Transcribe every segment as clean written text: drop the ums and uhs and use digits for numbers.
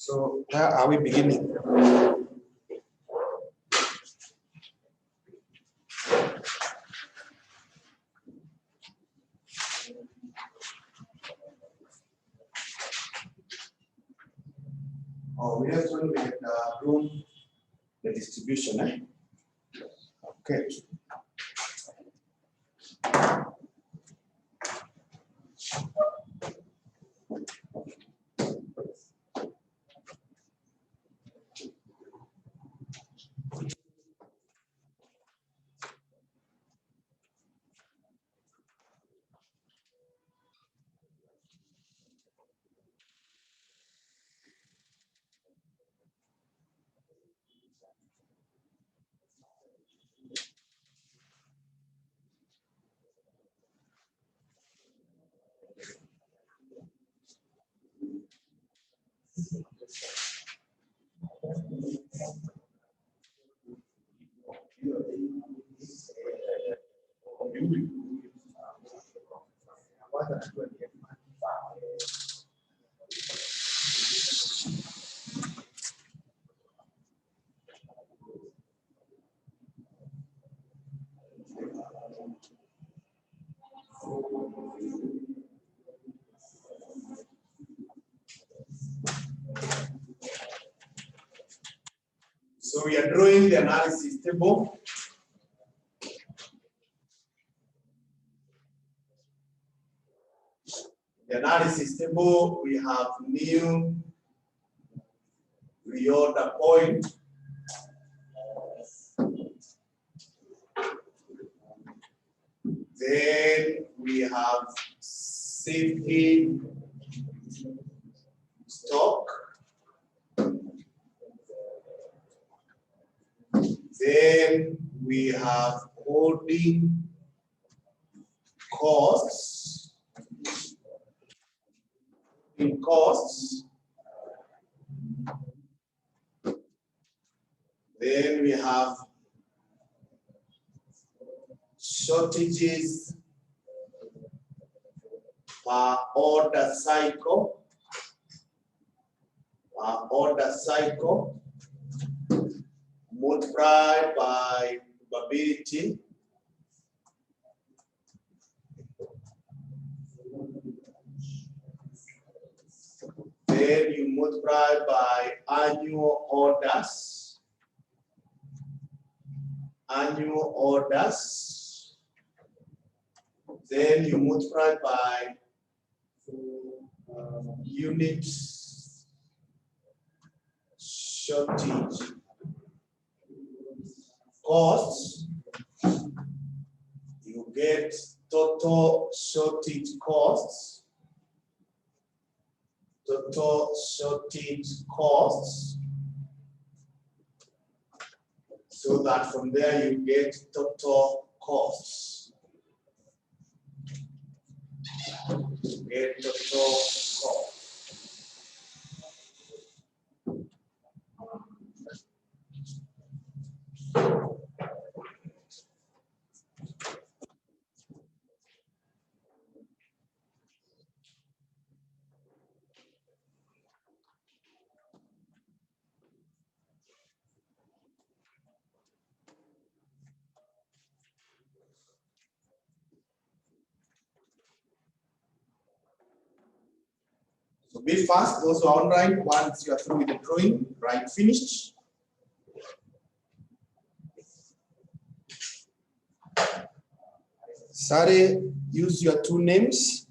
So where are we beginning? Oh, we have to do the distribution, eh? Okay. So we are drawing the analysis table. The analysis table, we have new reorder point. Then we have safety stock. Then we have holding costs. In costs. Then we have shortages per order cycle. Multiplied by probability. Then you multiply by annual orders. Then you multiply by unit shortage costs. You get total shortage costs. So that from there you get total costs. So be fast, those who are online, once you are through with the drawing, write finished. Sare, use your two names.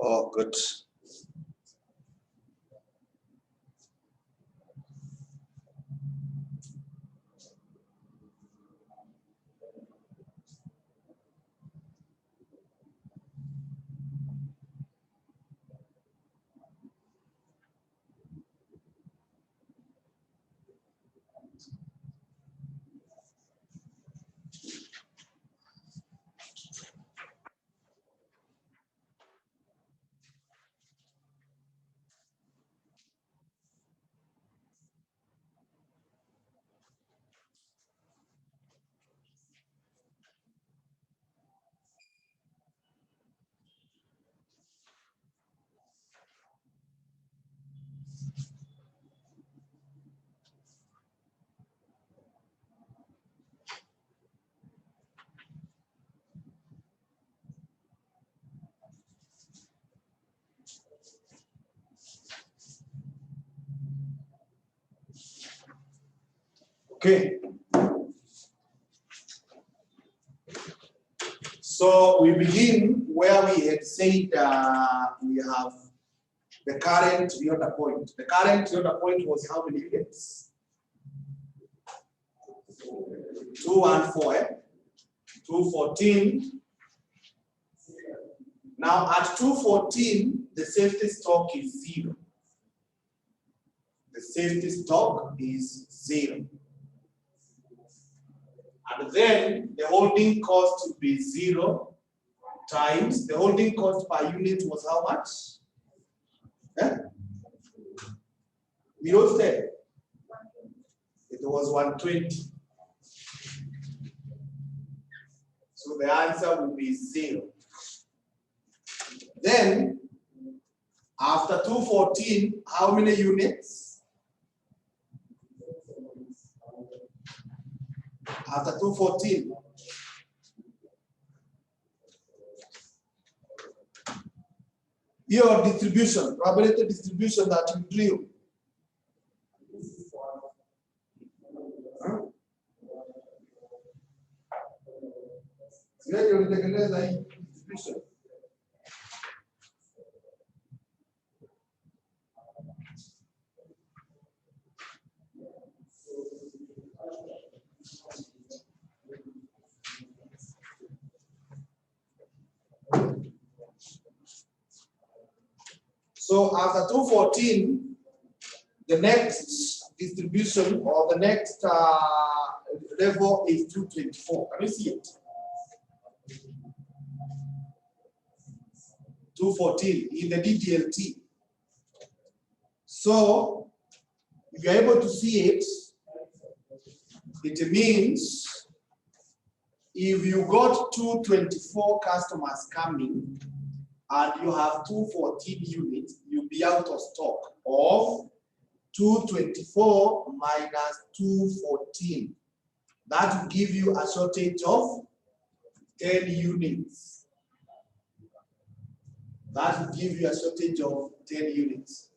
Oh, good. Okay. So we begin where we had said we have the current Yotta point. The current Yotta point was how many units? 214, 214. Now at 214, the safety stock is 0. The safety stock is 0. And then the holding cost will be 0 times the holding cost per unit was how much? We wrote there. It was 120. So the answer will be 0. Then after 214, how many units? After 214. Your distribution, probability distribution that you drew. Distribution. So after 214, the next distribution or the next level is 224. Can you see it? 214 in the DDLT. So if you're able to see it, it means if you got 224 customers coming and you have 214 units, you'll be out of stock of 224 minus 214. That will give you a shortage of 10 units. That will give you a shortage of 10 units.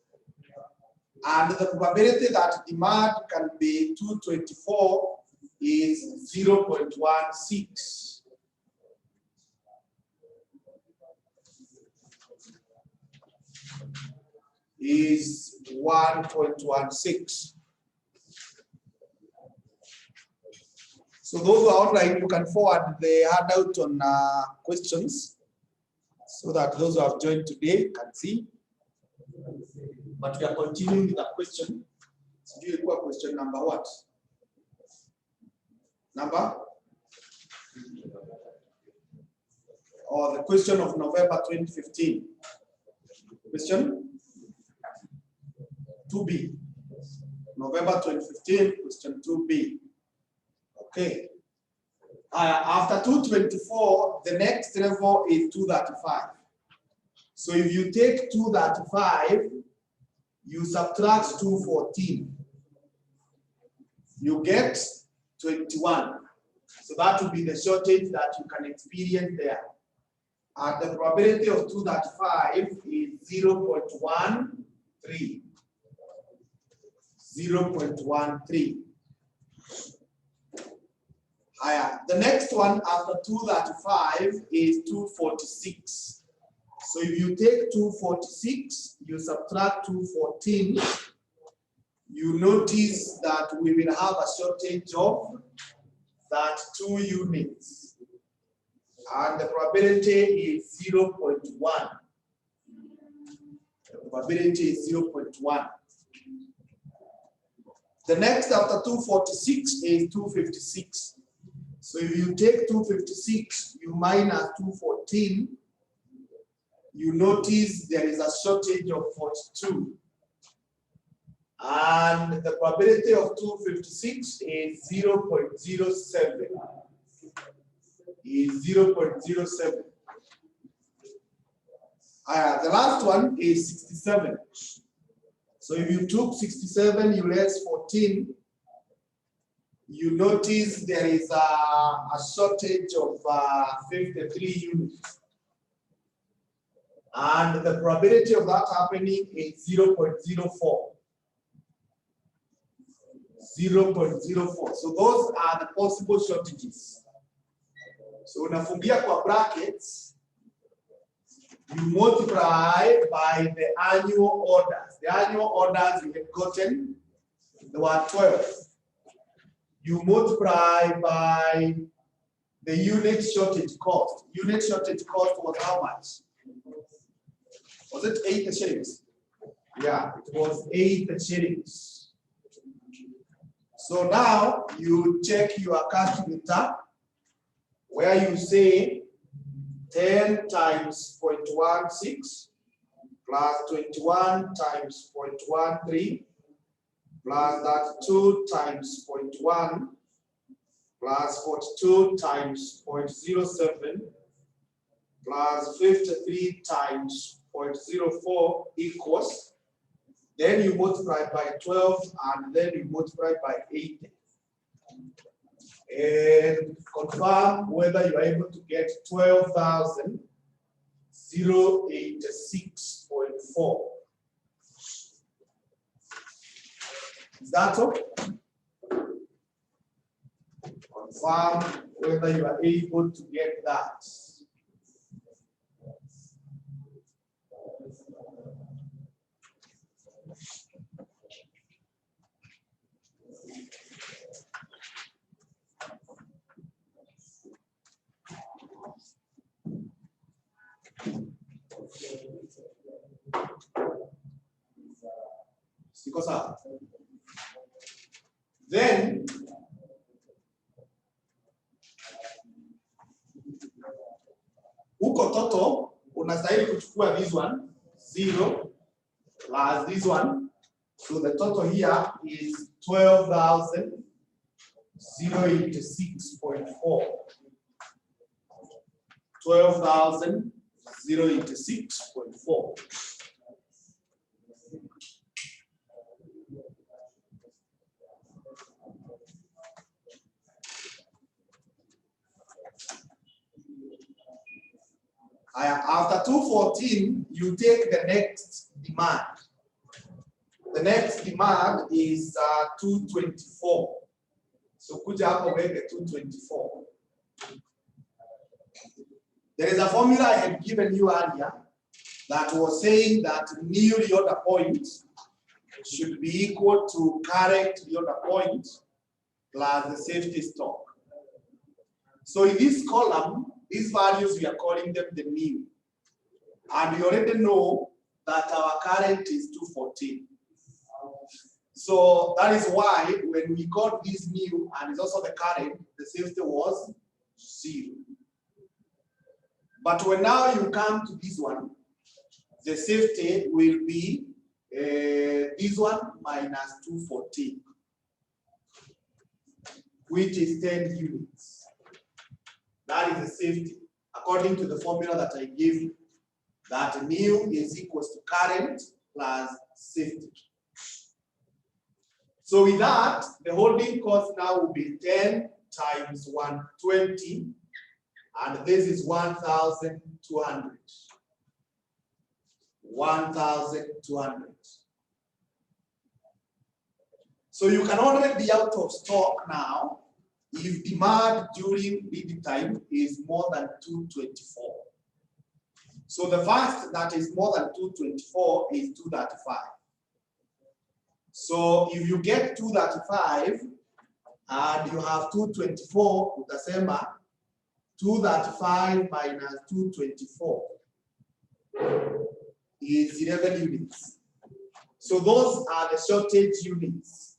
And the probability that demand can be 224 is 0.16. Is 1.16. So those who are online, you can forward the handout on questions so that those who have joined today can see. But we are continuing with the question. So do you require question number what? Number? Or the question of November 2015. Question? 2B. November 2015, question 2B. Okay. After 224, the next level is 235. So if you take 235, you subtract 214, you get 21. So that will be the shortage that you can experience there. And the probability of 235 is 0.13. 0.13. Higher. The next one after 235 is 246. So if you take 246, you subtract 214, you notice that we will have a shortage of 32 units. And the probability is 0.1. The probability is 0.1. The next after 246 is 256. So if you take 256, you minus 214, you notice there is a shortage of 42. And the probability of 256 is 0.07. Is 0.07. The last one is 67. So if you took 67, you less 14, you notice there is a shortage of 53 units. And the probability of that happening is 0.04. 0.04. So those are the possible shortages. So unafungia kwa brackets, you multiply by the annual orders. The annual orders you have gotten, there were 12. You multiply by the unit shortage cost. Unit shortage cost was how much? Was it 8 shillings? Yeah, it was 8 shillings. So now you check your calculator where you say 10 times 0.16 plus 21 times 0.13 plus that 2 times 0.1 plus 42 times 0.07 plus 53 times 0.04 equals, then you multiply by 12 and then you multiply by 80. And confirm whether you are able to get 12,086.4. Is that all? Confirm whether you are able to get that. Then huko toto unastahili kuchukua this one 0 plus this one, so the total here is 12,086.4. 12,086.4. After 214, you take the next demand. The next demand is 224. So kuja hapo weke 224. There is a formula I had given you earlier that was saying that new reorder point should be equal to current reorder point plus the safety stock. So in this column, these values, we are calling them the new. And we already know that our current is 214. So that is why when we got this new and it's also the current, the safety was 0. But when now you come to this one, the safety will be this one minus 214, which is 10 units. That is the safety, according to the formula that I gave you, that new is equals to current plus safety. So with that, the holding cost now will be 10 times 120, and this is 1,200. 1,200. So you can already be out of stock now if demand during lead time is more than 224. So the first that is more than 224 is 235. So if you get 235 and you have 224, utasema 235 minus 224 is 11 units. So those are the shortage units.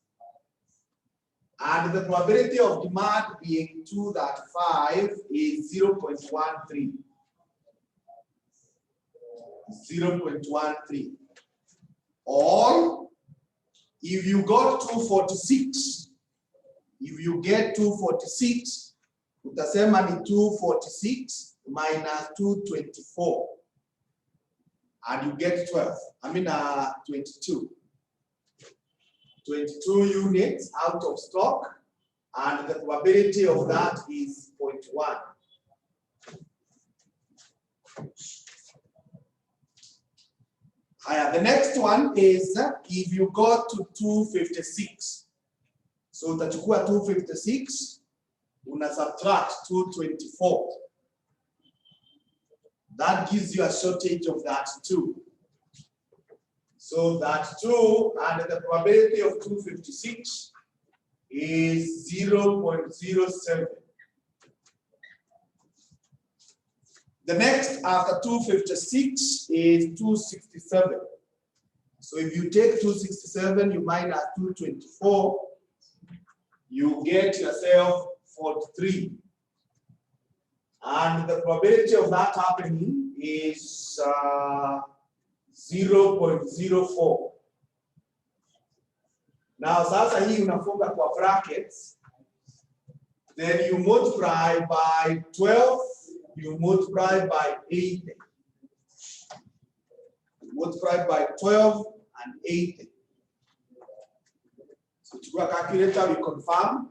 And the probability of demand being 235 is 0.13. 0.13. Or if you got 246, if you get 246, utasema ni 246 minus 224. And you get 12. I mean 22. 22 units out of stock, and the probability of that is 0.1. The next one is if you go to 256. So utachukua 256, una subtract 224. That gives you a shortage of that 2. So that 2 and the probability of 256 is 0.07. The next after 256 is 267. So if you take 267, you minus 224, you get yourself 43. And the probability of that happening is 0.04. Now, sasa hii unafunga kwa brackets, then you multiply by 12, you multiply by 80. You multiply by 12 and 80. So to a calculator, we confirm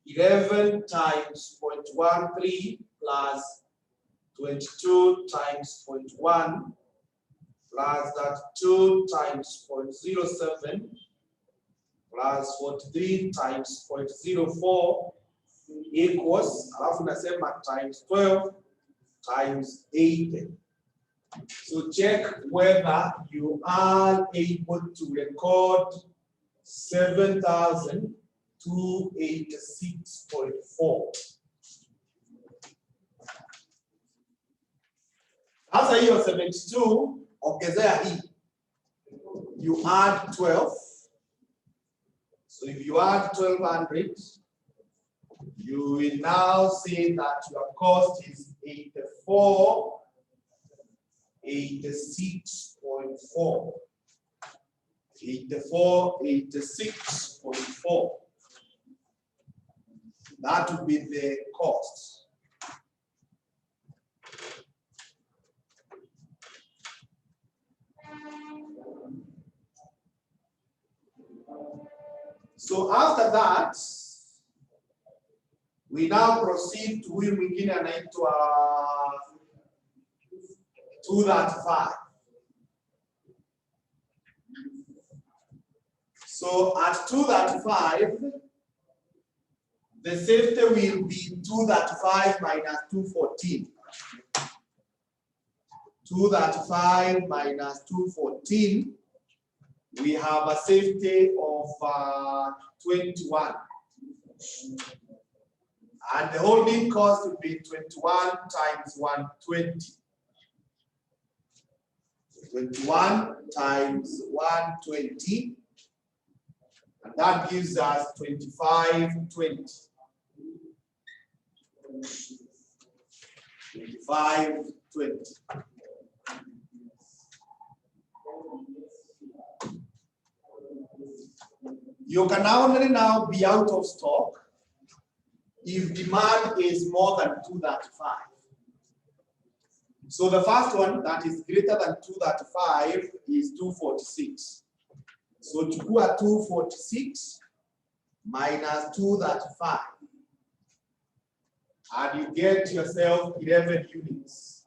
11 times 0.13 plus 22 times 0.1 plus that 2 times 0.07 plus 43 times 0.04 equals, alafu nasema times 12 times 80. So check whether you are able to record 7,286.4. Sasa hiyo 72 ongezea hii. You add 12. So if you add 1200, you will now see that your cost is 86.4. 86.4. That would be the cost. So after that, we now proceed to huyu mwingine anaitwa 235. So at 235, the safety will be 235 minus 214. 235 minus 214, we have a safety of 21. And the holding cost will be 21 times 120. 21 times 120. And that gives us 2520. 2520. You can only now be out of stock if demand is more than 235. So the first one that is greater than 235 is 246. So chukua 246 minus 235. And you get yourself 11 units.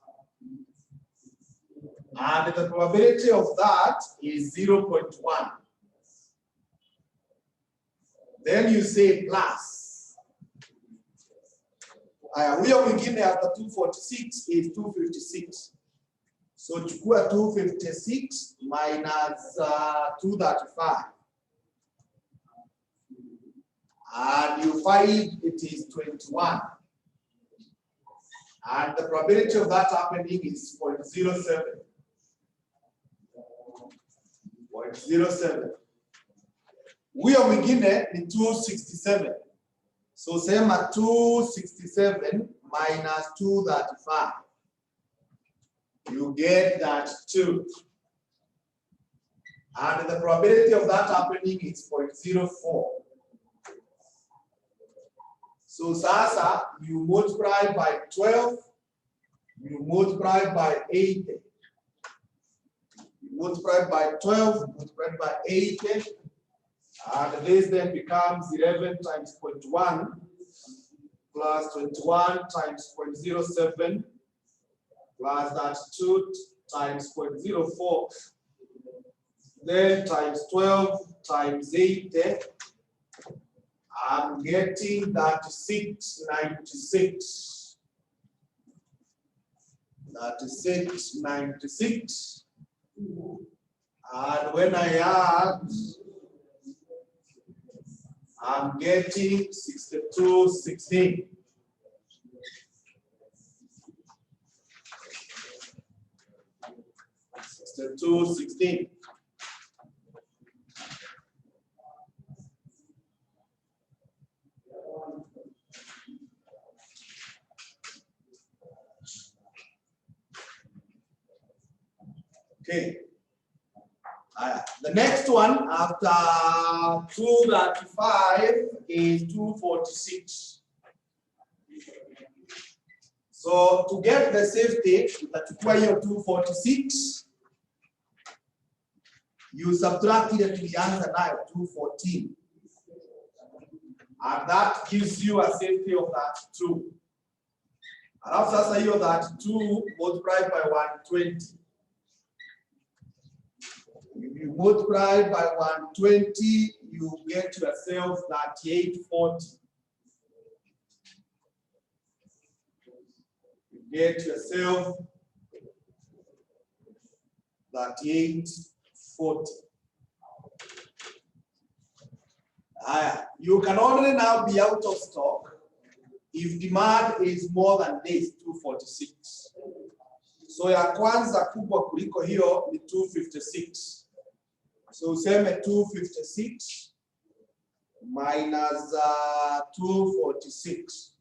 And the probability of that is 0.1. Then you say plus. Huyo mwingine after 246 is 256. So chukua 256 minus 235. And you find it is 21. And the probability of that happening is 0.07. 0.07. Huyo mwingine ni 267. So sema 267 minus 235. You get that 2. And the probability of that happening is 0.04. So sasa, you multiply by 12, you multiply by 80. You multiply by 12, multiply by 80, and this then becomes 11 times 0.1 plus 21 times 0.07 plus that 2 times 0.04, then times 12 times 80. I'm getting that 696. That is 696. And when I add, I'm getting 6216. Okay. The next one after 235 is 246. So to get the safety, utachukua hiyo 246, you subtract ile tulianza nayo 214. And that gives you a safety of that 2. Alafu sasa hiyo that 2 multiplied by 120. If you multiply by 120, you get yourself 3840. You get yourself 3840. You can only now be out of stock if demand is more than this 246. So ya kwanza kubwa kuliko hiyo ni 256. So useme 256 minus 246.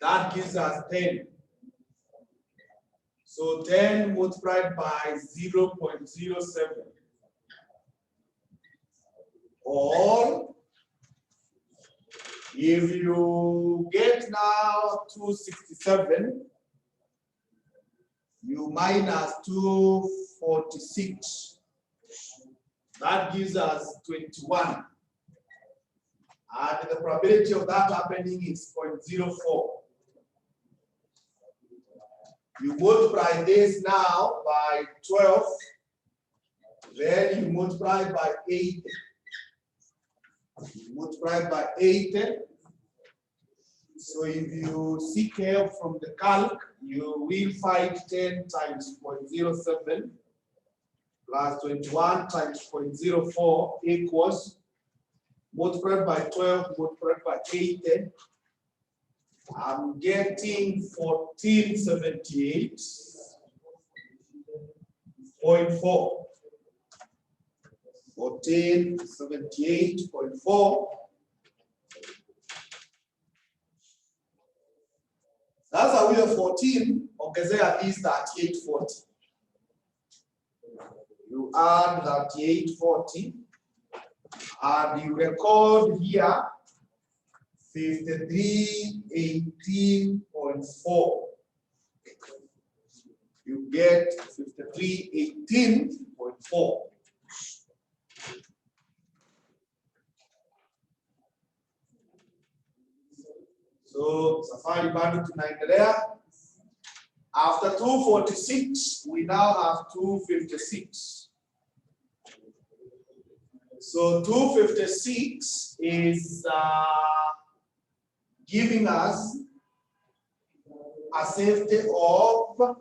That gives us 10. So 10 multiplied by 0.07. Or if you get now 267, you minus 246. That gives us 21. And the probability of that happening is 0.04. You multiply this now by 12, then you multiply by 80. You multiply by 80. So if you seek help from the calc, you will find 10 times 0.07 plus 21 times 0.04 equals, multiplied by 12, multiplied by 80. I'm getting 1478.4. 1478.4. That's how we have 14, ongezea this 3840. You add 3840 and you record here 5318.4. You get 5318.4. So safari bado tunaendelea. After 246, we now have 256. So 256 is giving us a safety of,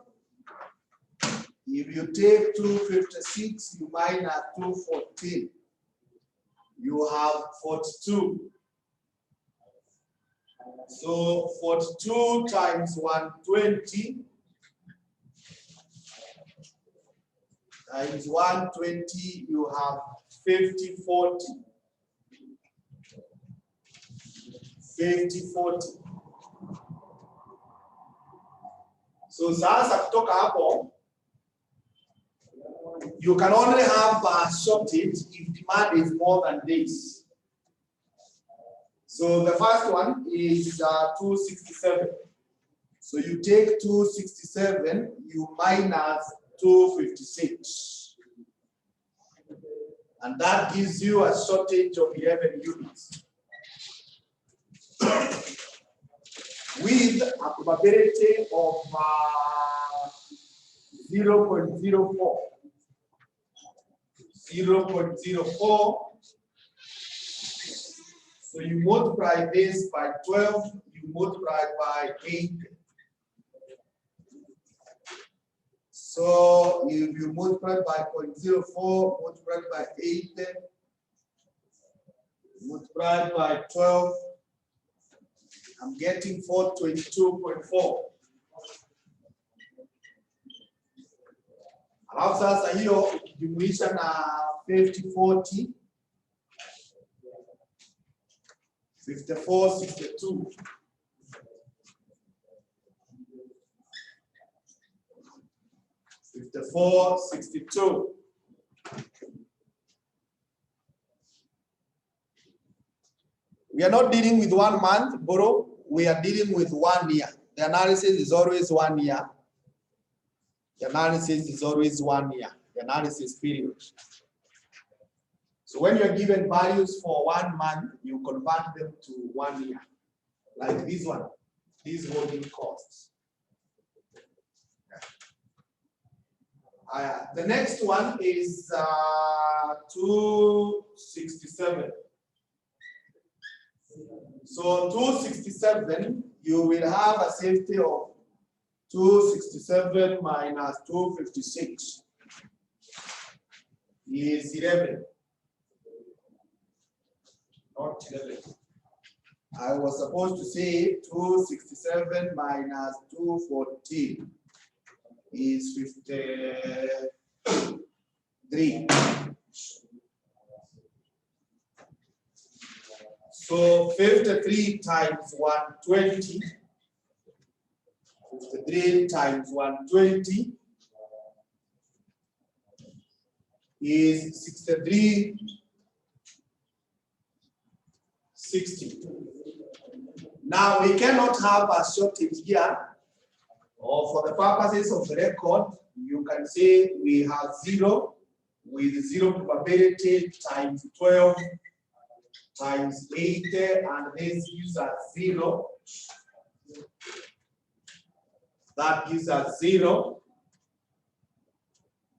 if you take 256, you minus 214, you have 42. So 42 times 120 times 120, you have 50, 40. 50, 40. So sasa kutoka hapo, you can only have a shortage if demand is more than this. So the first one is 267. So you take 267, you minus 256. And that gives you a shortage of 11 units. With a probability of 0.04. 0.04. So you multiply this by 12, you multiply by 8. So if you multiply by 0.04, multiply by 8, multiply by 12, I'm getting 422.4. Alafu sasa hiyo ukijumuisha na 50, 40, 54, 62. 54, 62. We are not dealing with 1 month, borrow. We are dealing with 1 year. The analysis is always 1 year. The analysis is always 1 year. The analysis period. So when you're given values for 1 month, you convert them to 1 year. Like this one, these holding costs. The next one is 267. So 267, you will have a safety of 267 minus 256 is 11. Not 11. I was supposed to say 267 minus 214 is 53. So 53 times 120, 53 times 120 is 63, 60. Now we cannot have a shortage here, or for the purposes of the record, you can say we have 0 with 0 probability times 12 times 80, and this gives us 0. That gives us 0.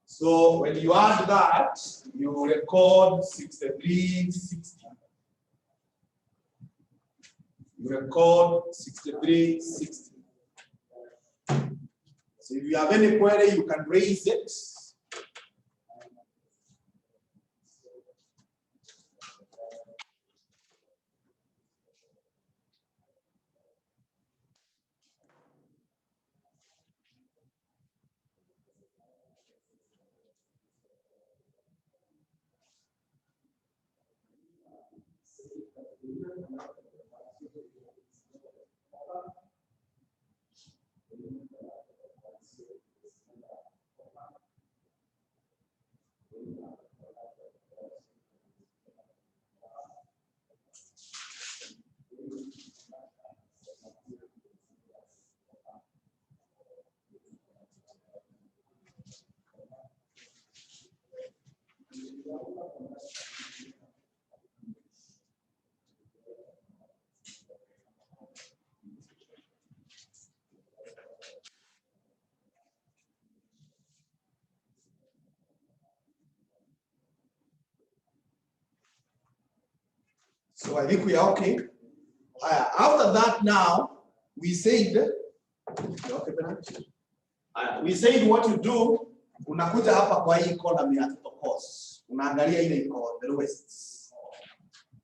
So when you add that, you record 63, 60. You record 63, 60. So if you have any query, you can raise it. So I think we are okay. After that now, we said, okay, we said what you do, unakuja hapa kwa hii column ya total cost. Unaangalia ile iko the lowest.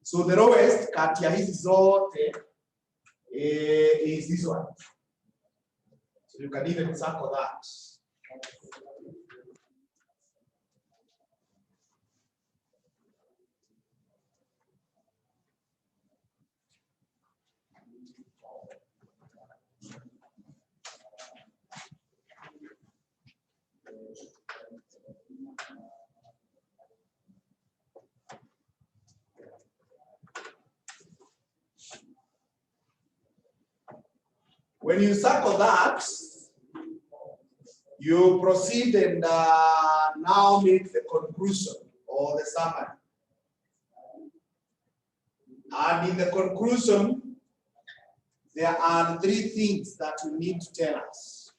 So the lowest kati ya hizi zote is this one. So you can even circle that. When you circle that, you proceed and now make the conclusion or the summary. And in the conclusion, there are 3 things that you need to tell us.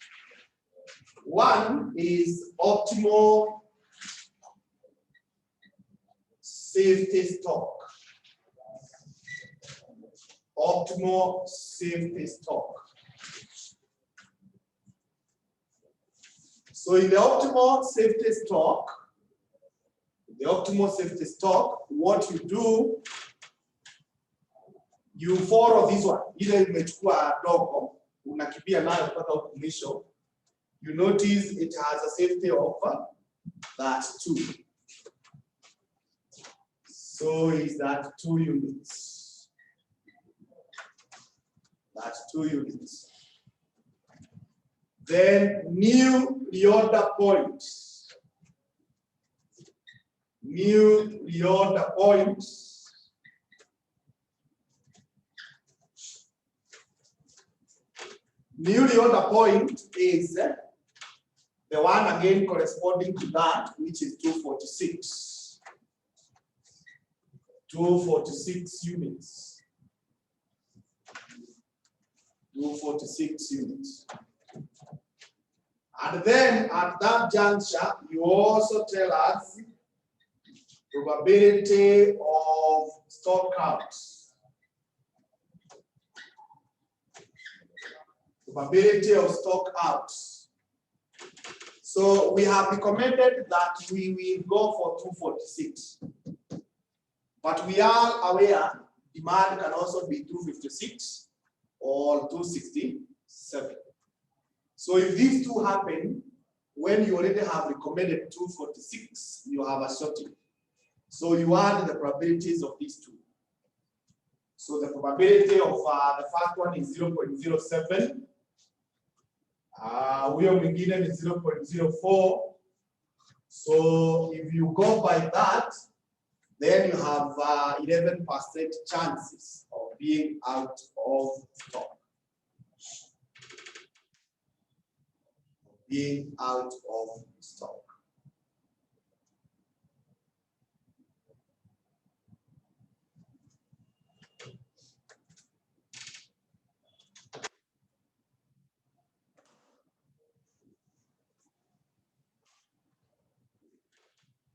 One is optimal safety stock. Optimal safety stock. So in the optimal safety stock, what you do, you follow this one. Ile umechukua dogo, unakimbia nayo mpaka huko mwisho. You notice it has a safety of that 2. So is that 2 units. That's 2 units. Then new reorder point. New reorder point. New reorder point is the one again corresponding to that, which is 246. 246 units. 246 units. And then at that juncture, you also tell us probability of stock out. Probability of stock out. So we have recommended that we will go for 246. But we are aware demand can also be 256 or 267. So if these 2 happen, when you already have recommended 246, you have a shorting. So you add the probabilities of these 2. So the probability of the first one is 0.07. Huyo mwingine is 0.04. So if you go by that, then you have 11% chances of being out of stock. Being out of stock.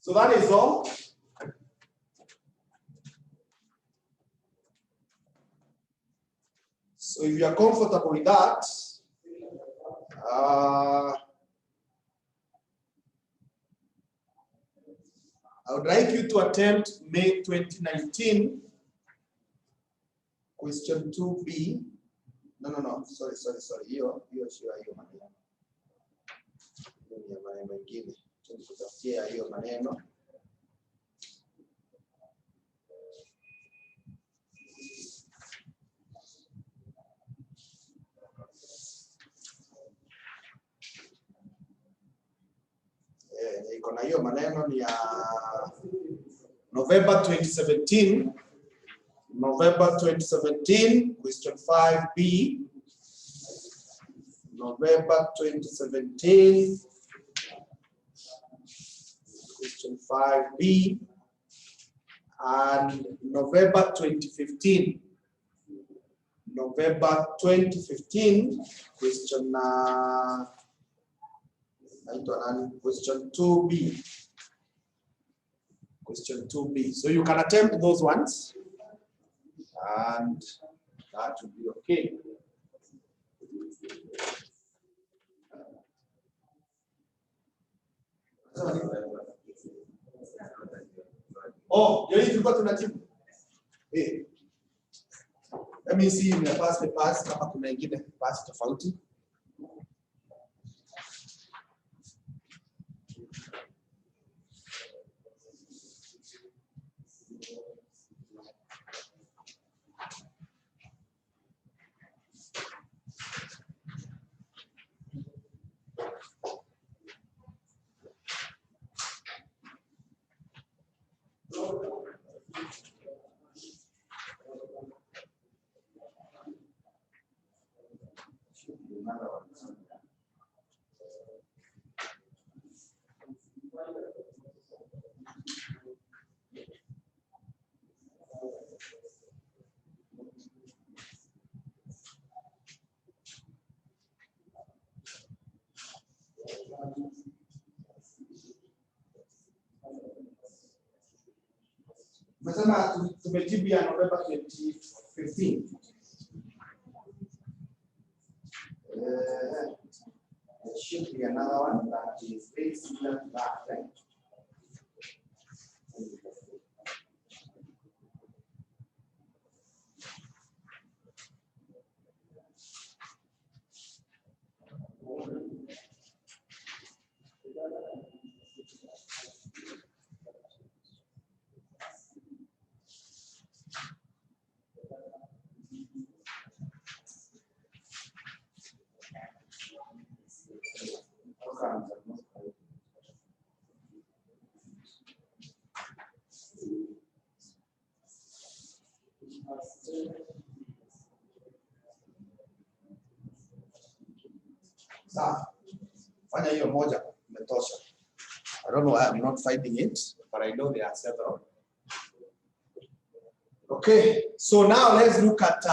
So that is all. So if you are comfortable with that, I would like you to attempt May 2019, question 2B. No, sorry. Hiyo maneno. Hiyo maneno mengine. Tunatafutia hiyo maneno. Iko na hiyo maneno ni ya November 2017. November 2017, question 5B. November 2017, question 5B. And November 2015. November 2015, question question 2B. Question 2B. So you can attempt those ones. and that will be okay. Oh, you need to go to Najibu. Hey. Let me see in the past papers kama kuna ingine pass tofauti. Mesema tumejibu ya November 2015. There should be another one that is very similar to that, right? Sawa. Fanya hiyo moja imetosha. I don't know why I'm not finding it, but I know there are several. Okay, so now let's look at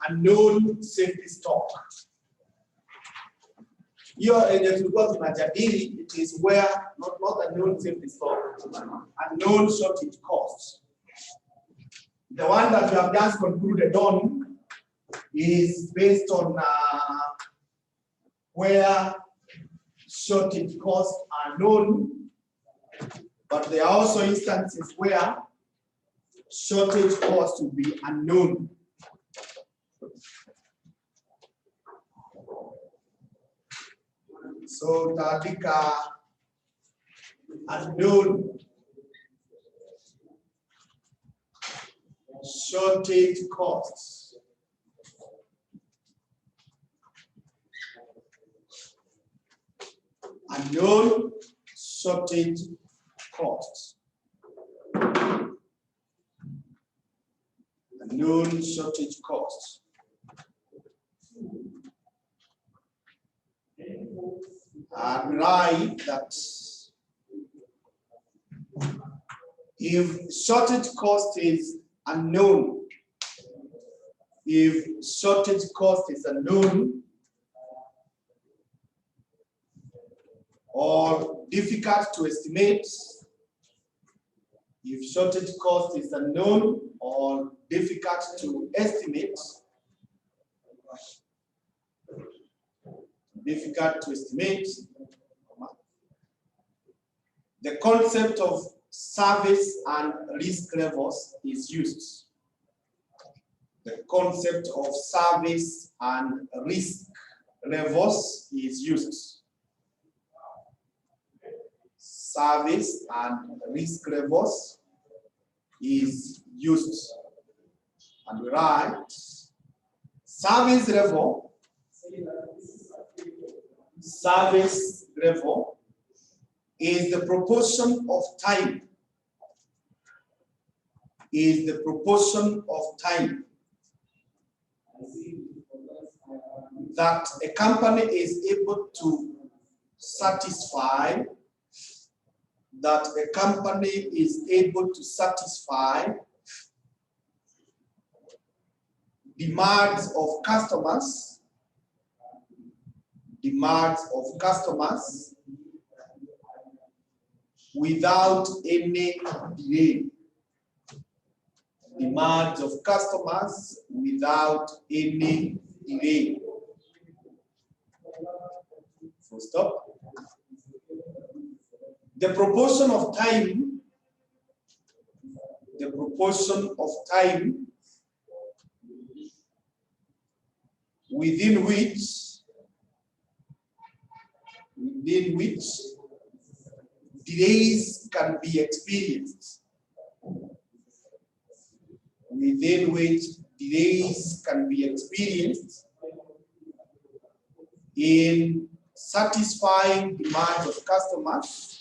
unknown safety stock. Hiyo yenye tulikuwa tunajadili, it is where not unknown safety stock, unknown shortage costs. The one that we have just concluded on is based on where shortage costs are known, but there are also instances where shortage costs will be unknown. So taandika unknown shortage costs. Unknown shortage costs. Unknown shortage costs. And write that if shortage cost is unknown, or difficult to estimate, if shortage cost is unknown or difficult to estimate, the concept of service and risk levels is used. The concept of service and risk levels is used. Service and risk levels is used. And we write service level is the proportion of time. That a company is able to satisfy, demands of customers without any delay. demands of customers without any delay. Full stop. The proportion of time within which delays can be experienced. Within which delays can be experienced in satisfying demands of customers,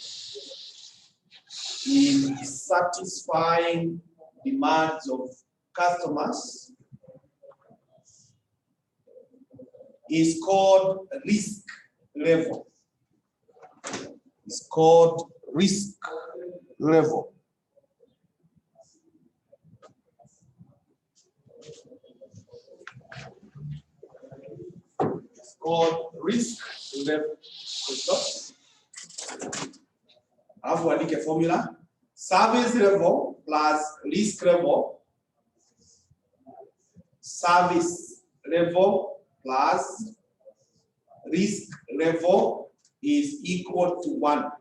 is called risk level. It's called risk level. It's called risk level. I've got a formula. Service level plus risk level. Service level plus risk level is equal to 1.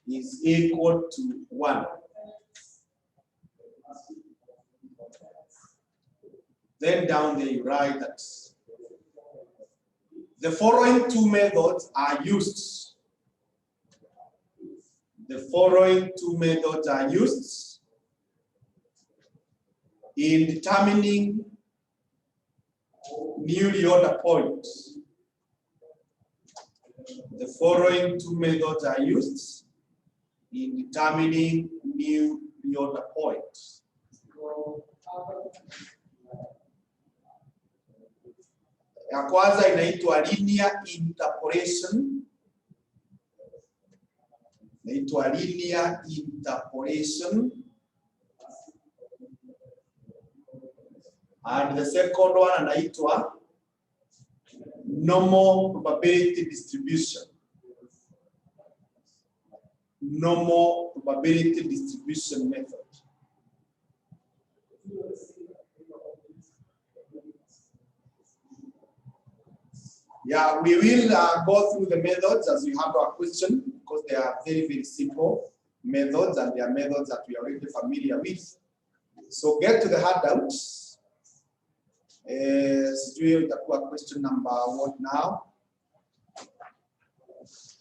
Is equal to 1. Then down there you write that the following two methods are used. The following two methods are used in determining new reorder points. The following two methods are used in determining new reorder points. Ya kwanza inaitwa linear interpolation. Inaitwa linear interpolation. And the second one anaitwa normal probability distribution. Normal probability distribution method. Yeah, we will go through the methods as we have our question, because they are very, very simple methods and they are methods that we are already familiar with. So get to the handouts. Question number what now?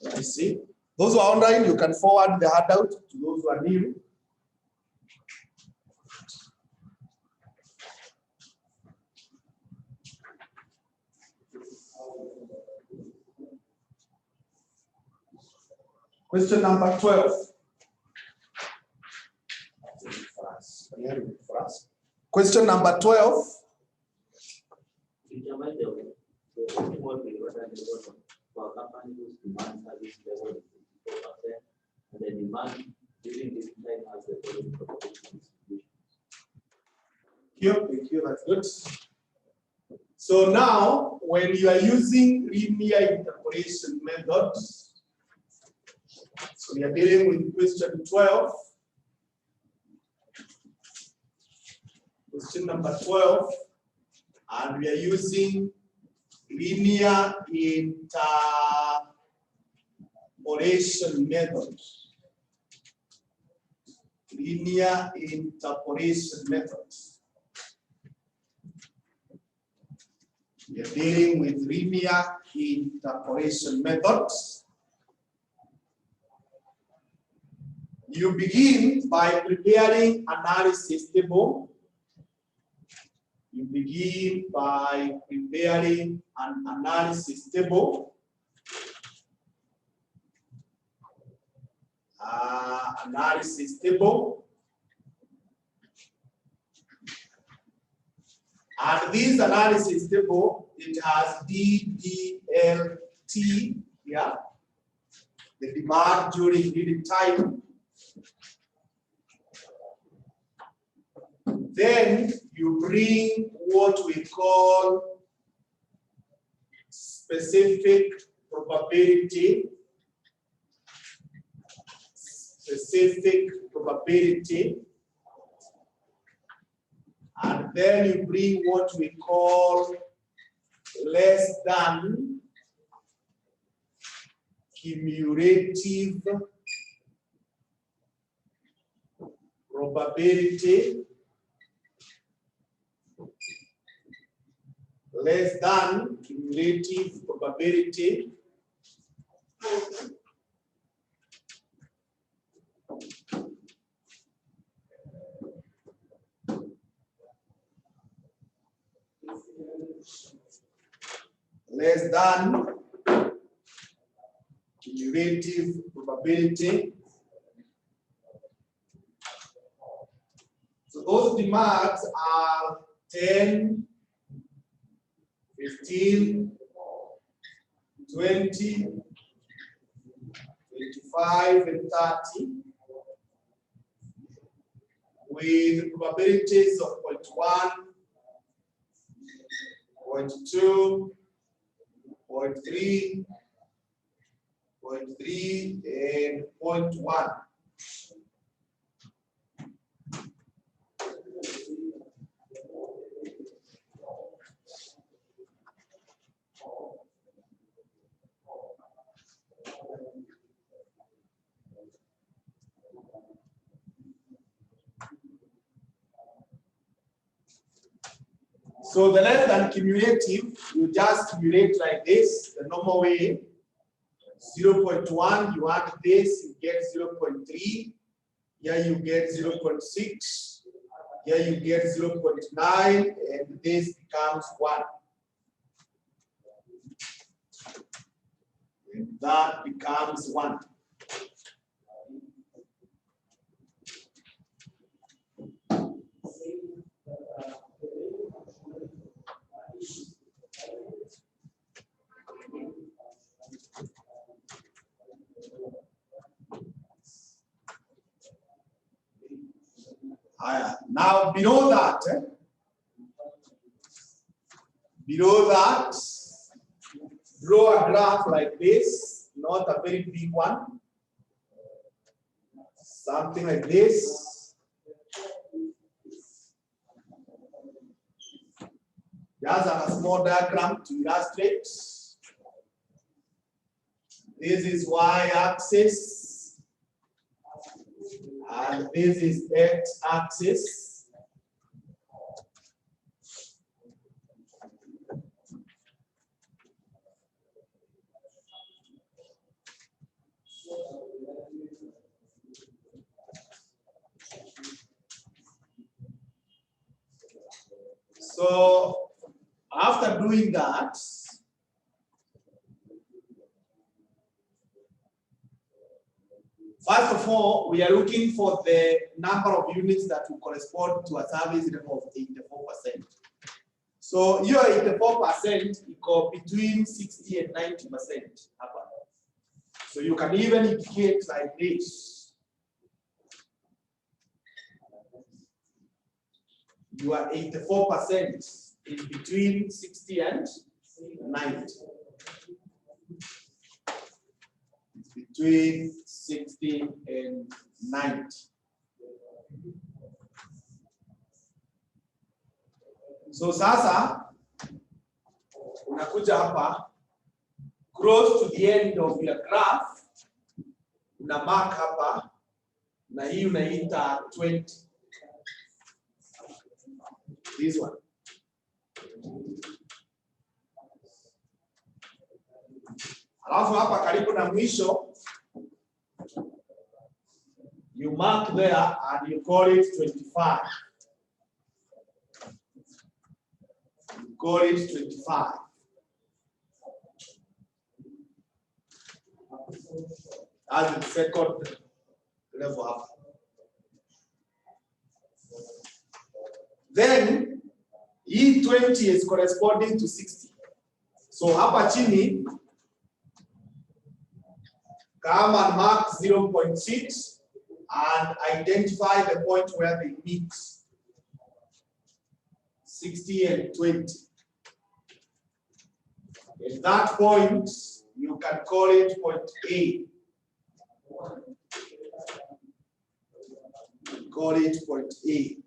Let me see. Those who are online, you can forward the handout to those who are new. Question number 12. Question number 12. For a company whose demand service level is 54%, and the demand during this time has the following probability distribution. Thank you, that's good. So now, when you are using linear interpolation methods, so we are dealing with question 12. Question number 12, and we are using linear interpolation method. Linear interpolation method. We are dealing with linear interpolation methods. You begin by preparing analysis table. You begin by preparing an analysis table. Analysis table. And this analysis table, it has DDLT here, the demand during lead time. Then you bring what we call specific probability. Specific probability. then you bring what we call less than cumulative probability, less than cumulative probability, less than cumulative probability. So those demands are 10, 15, 20, 25, and 30, with probabilities of 0.1, 0.2, 0.3, 0.3, and 0.1. So the less than cumulative, you just cumulate like this, the normal way. 0.1, you add this, you get 0.3. Here you get 0.6. Here you get 0.9, and this becomes 1. And that becomes 1. Now below that, draw a graph like this, not a very big one, something like this. Just a small diagram to illustrate. This is y-axis, and this is x-axis. So after doing that, first of all, we are looking for the number of units that will correspond to a service level of 84%. So your 84% equal between 60 and 90%. So you can even indicate like this. Your 84% is between 60 and 90. It's between 60 and 90. So sasa unakuja hapa close to the end of your graph, una mark hapa na hii unaita 20. This one. Alafu hapa karibu na mwisho, you mark there and you call it 25. You call it 25. As the second level up. Then E20 is corresponding to 60. So hapa chini, come and mark 0.6 and identify the point where they meet. 60 and 20. At that point, you can call it point A. Call it point A.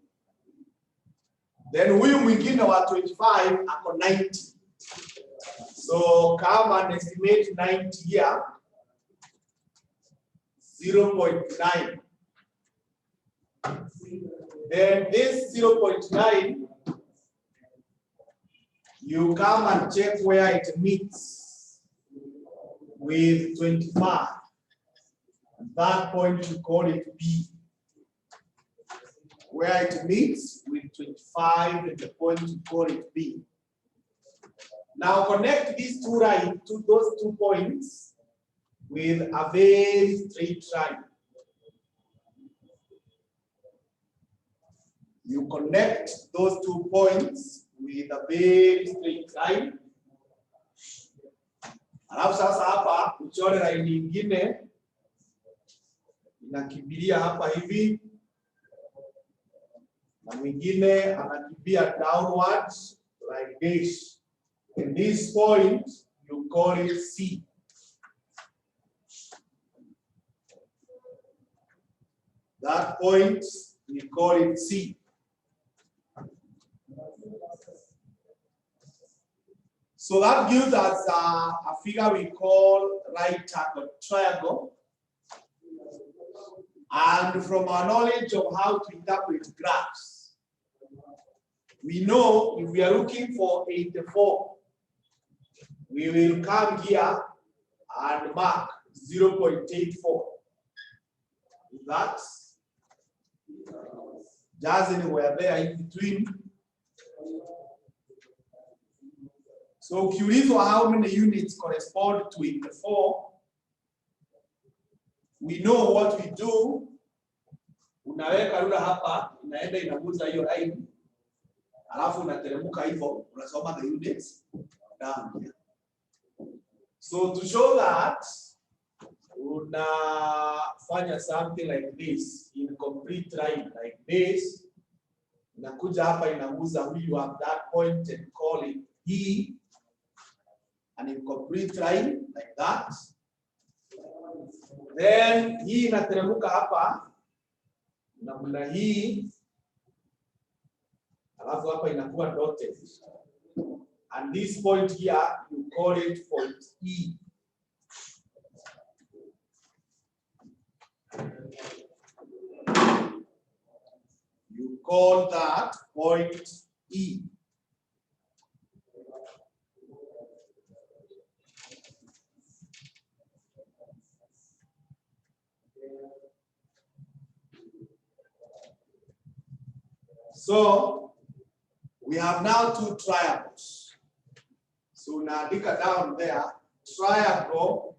Then huyu mwingine wa 25 ako 90. So come and estimate 90 here. 0.9. Then this 0.9, you come and check where it meets with 25. At that point, you call it B. Where it meets with 25 at the point, you call it B. Now connect these two lines to those 2 points with a very straight line. You connect those 2 points with a very straight line. Alafu sasa hapa uchore line nyingine inakimbilia hapa hivi na mwingine anakimbia downwards like this. In this point you call it C. That point we call it C. So that gives us a figure we call right angle triangle. And from our knowledge of how to interpret graphs, we know if we are looking for 84, we will come here and mark 0.84. That's just anywhere there in between. So ukiulizwa how many units correspond to 84, we know what we do. Unaweka rula hapa, inaenda inaguza hiyo line, alafu unateremka hivyo, unasoma the units down here. So to show that, unafanya something like this, in complete line like this, inakuja hapa inaguza huyu at that point and call it E, an incomplete line like that. Then hii inateremka hapa namna hii, alafu hapa inakuwa dotted. And this point here, you call it point E. You call that point E. So we have now 2 triangles. So unaandika down there, triangle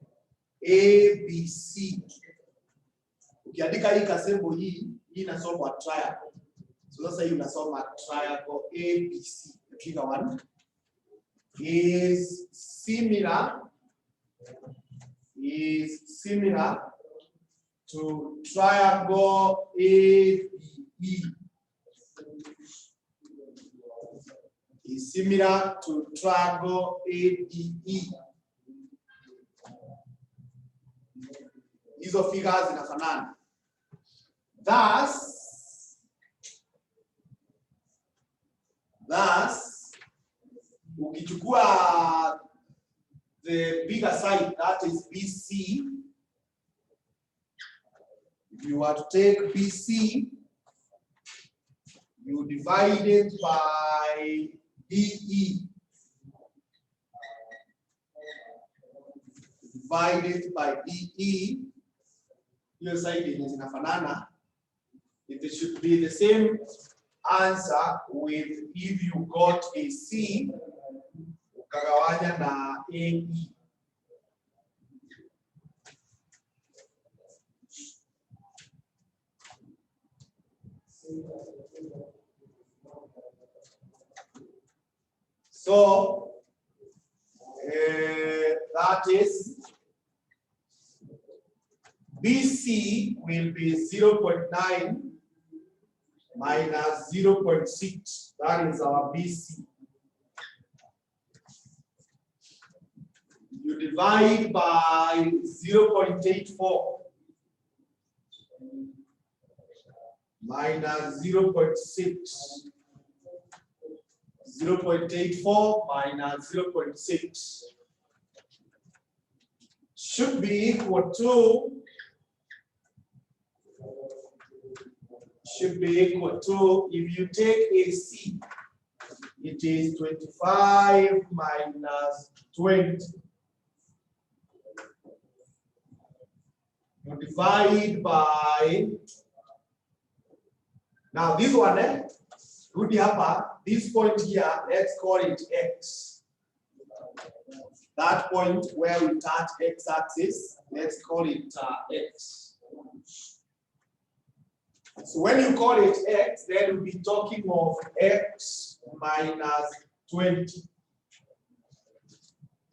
ABC. Ukiandika hii kasembo hii inasomwa triangle. So sasa hii unasoma triangle ABC. The figure 1 is similar to triangle ABE. Is similar to triangle ADE. Hizo figures zinafanana. Thus, ukichukua the bigger side, that is BC, if you were to take BC, you divide it by DE. Divide it by DE. Your side is inafanana. It should be the same answer with if you got a C, ukagawanya na AE. So that is BC will be 0.9 minus 0.6. That is our BC. You divide by 0.84 minus 0.6. 0.84 minus 0.6 should be equal to, if you take AC, it is 25 minus 20. You divide by, now this one, this point here, let's call it X. That point where we touch X-axis, let's call it X. So when you call it X, then we'll be talking of X minus 20.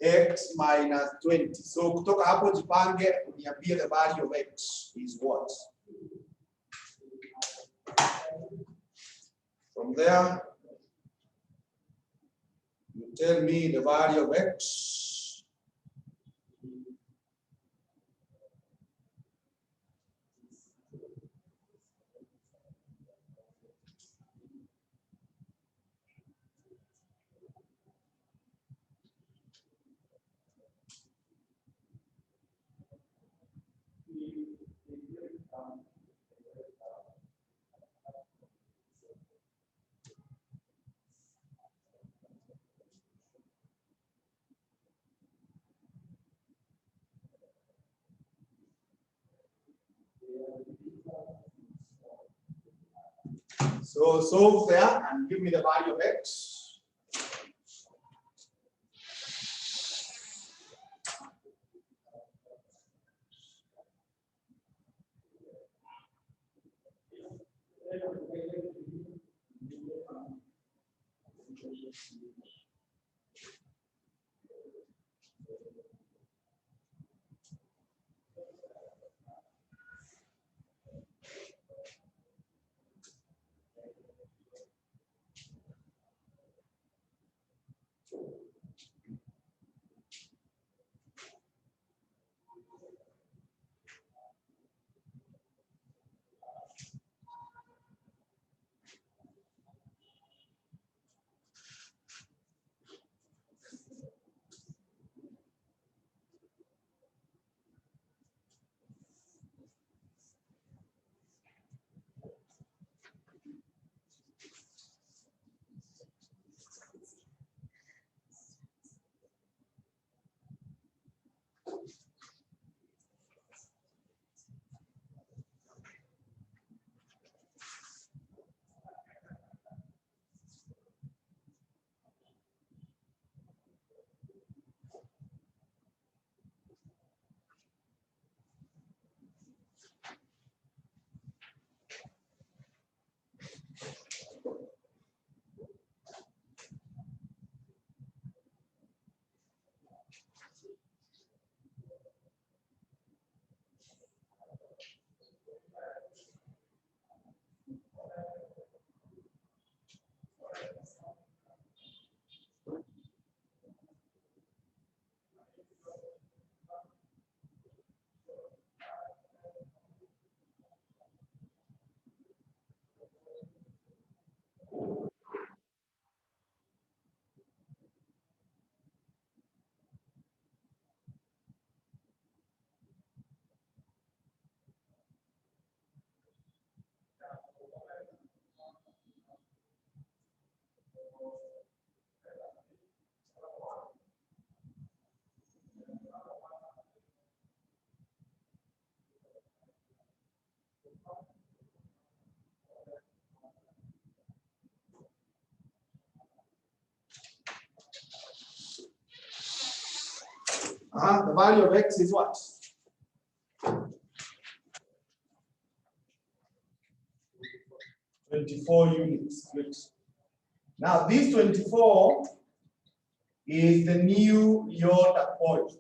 X minus 20. So kutoka hapo jipange uniambie the value of X is what? From there, you tell me the value of X. So solve there and give me the value of X. The value of X is what? 24 units. Good. Now, this 24 is the new Lyota point.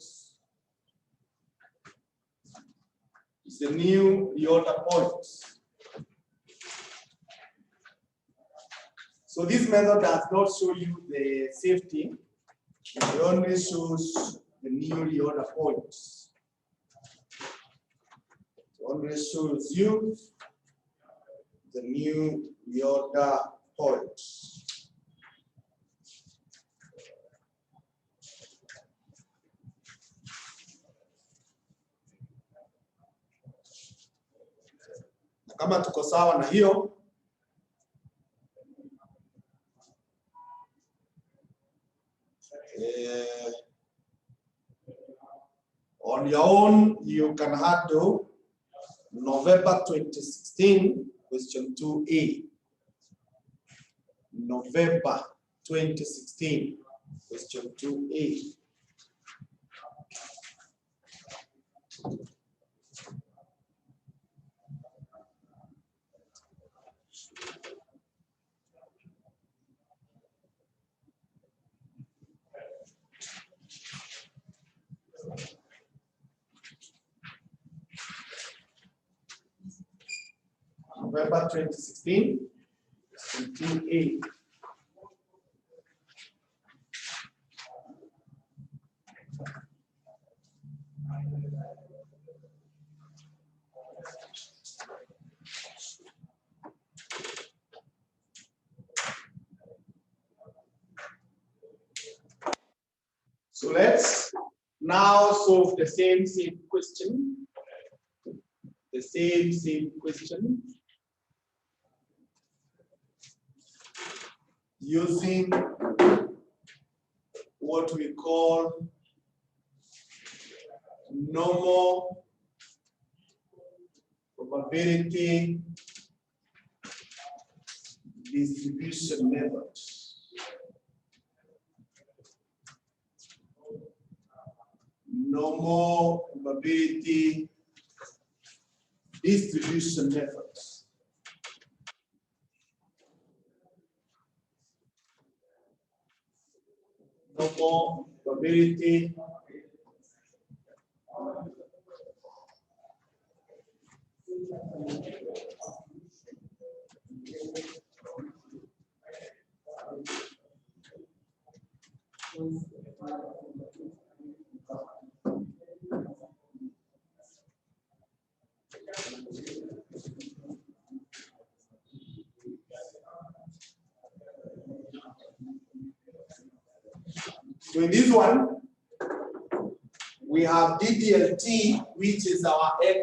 It's the new Lyota point. So this method does not show you the safety. It only shows the new Lyota points. It only shows you the new Lyota points. Kama tuko sawa na hiyo, on your own, you can handle November 2016, question 2A. November 2016, question 2A. November 2016, question 2A. So let's now solve the same question. The same question using what we call normal probability distribution method. Normal probability distribution method. Normal probability So in this one, we have DDLT, which is our XI.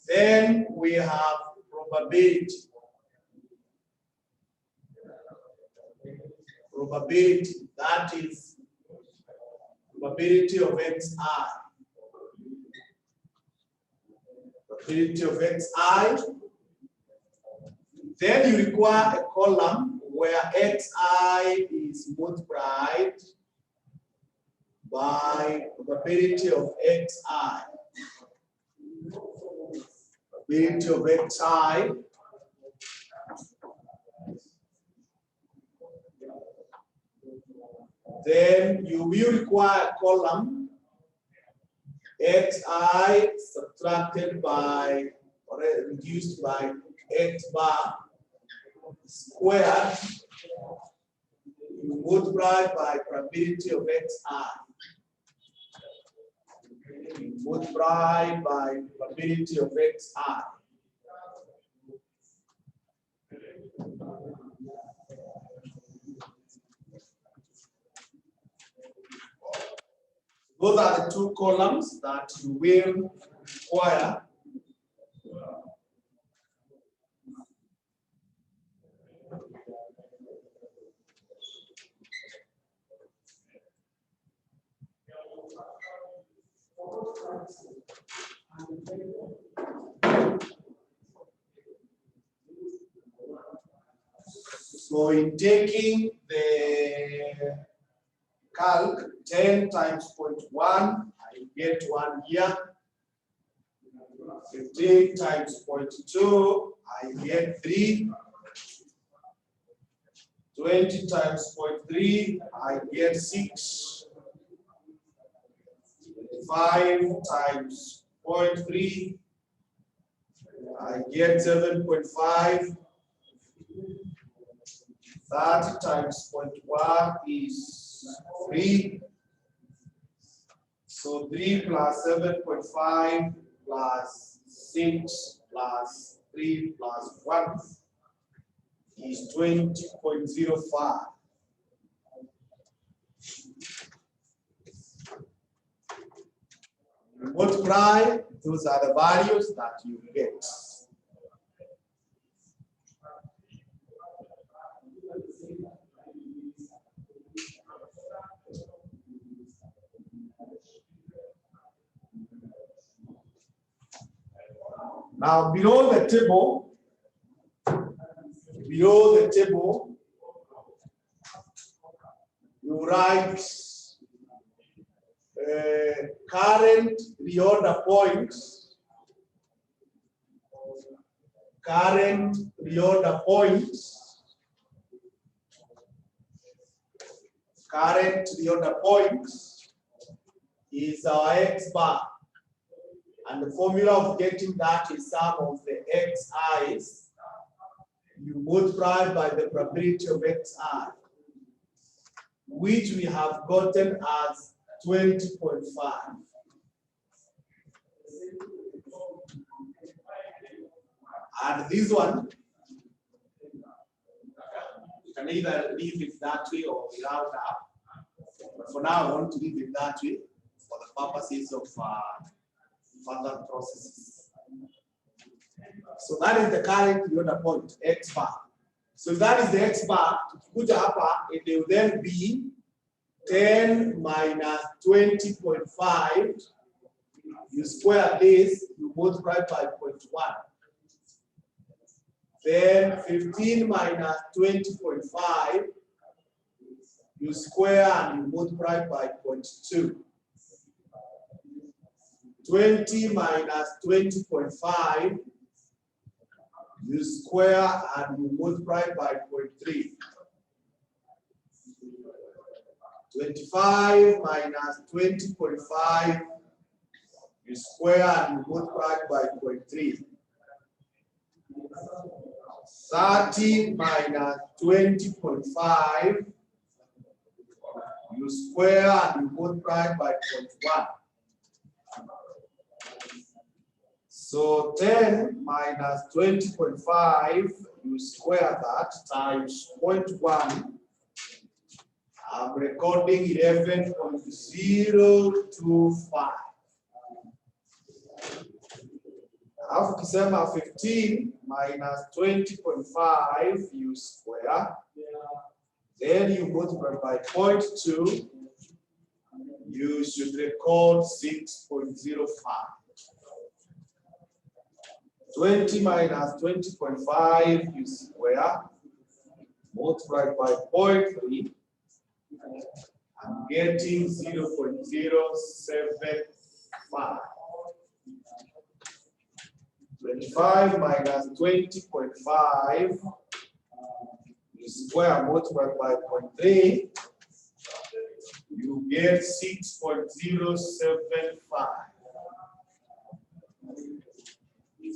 Then we have probability. Probability, that is probability of XI. Probability of XI. Then you require a column where XI is multiplied by probability of XI. Probability of XI. Then you will require a column XI subtracted by or reduced by X bar squared, you multiply by probability of XI. You multiply by probability of XI. Those are the two columns that you will require. So in taking the calc 10 times 0.1, I get 1 here. 15 times 0.2, I get 3. 20 times 0.3, I get 6. 5 times 0.3, I get 7.5. 30 times 0.1 is 3. So 3 plus 7.5 plus 6 plus 3 plus 1 is 20.05. You multiply, those are the values that you get. Now below the table, you write current reorder points, current reorder points is our X bar. And the formula of getting that is sum of the Xi's. You multiply by the probability of Xi, which we have gotten as 20.5. And this one, you can either leave it that way or without that. But for now, I want to leave it that way for the purposes of further processes. So that is the current reorder point, X bar. So if that is the X bar, put up, it will then be 10 minus 20.5. You square this, you multiply by 0.1. Then 15 minus 20.5, you square and you multiply by 0.2. 20 minus 20.5, you square and you multiply by 0.3. 25 minus 20.5, you square and you multiply by 0.3. 30 minus 20.5, you square and you multiply by 0.1. So 10 minus 20.5, you square that times 0.1. I'm recording 11.025. Alafu ukisema 15 minus 20.5, you square. Then you multiply by 0.2. You should record 6.05. 20 minus 20.5, you square. Multiply by 0.3. I'm getting 0.075. 25 minus 20.5, you square, multiply by 0.3, you get 6.075.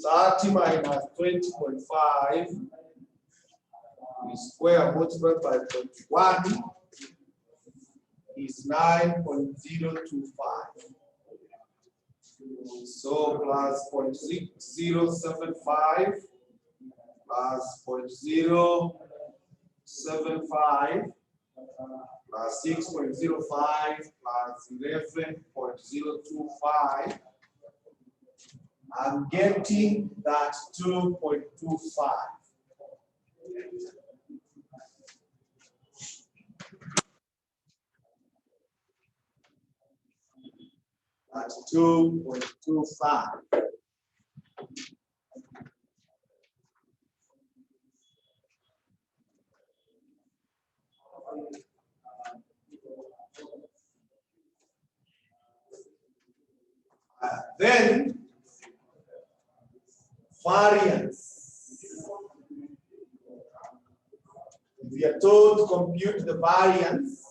30 minus 20.5, you square, multiply by 0.1, is 9.025. So plus 0.6075 plus 0.075 plus 6.05 plus 11.025. I'm getting that 2.25. At 2.25. Then variance. We are told to compute the variance.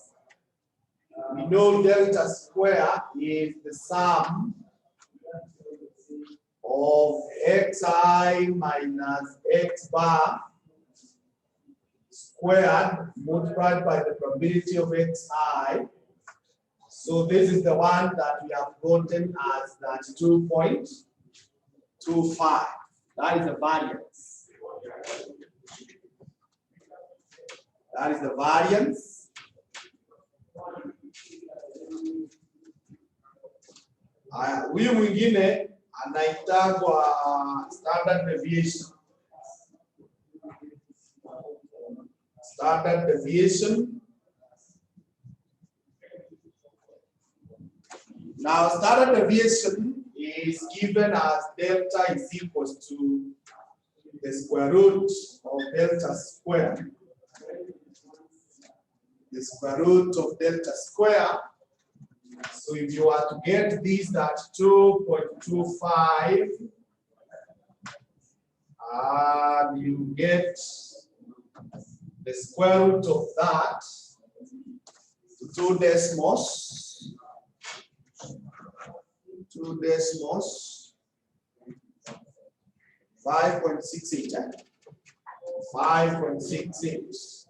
We know delta square is the sum of xi minus x bar squared multiplied by the probability of xi. So this is the one that we have gotten as that 2.25. That is the variance. That is the variance. Haya, huyu mwingine anaitwa standard deviation. Standard deviation. Now, standard deviation is given as delta is equals to the square root of delta square. The square root of delta square. So if you are to get this at 2.25, and you get the square root of that to 2 decimals, 5.68, 5.68.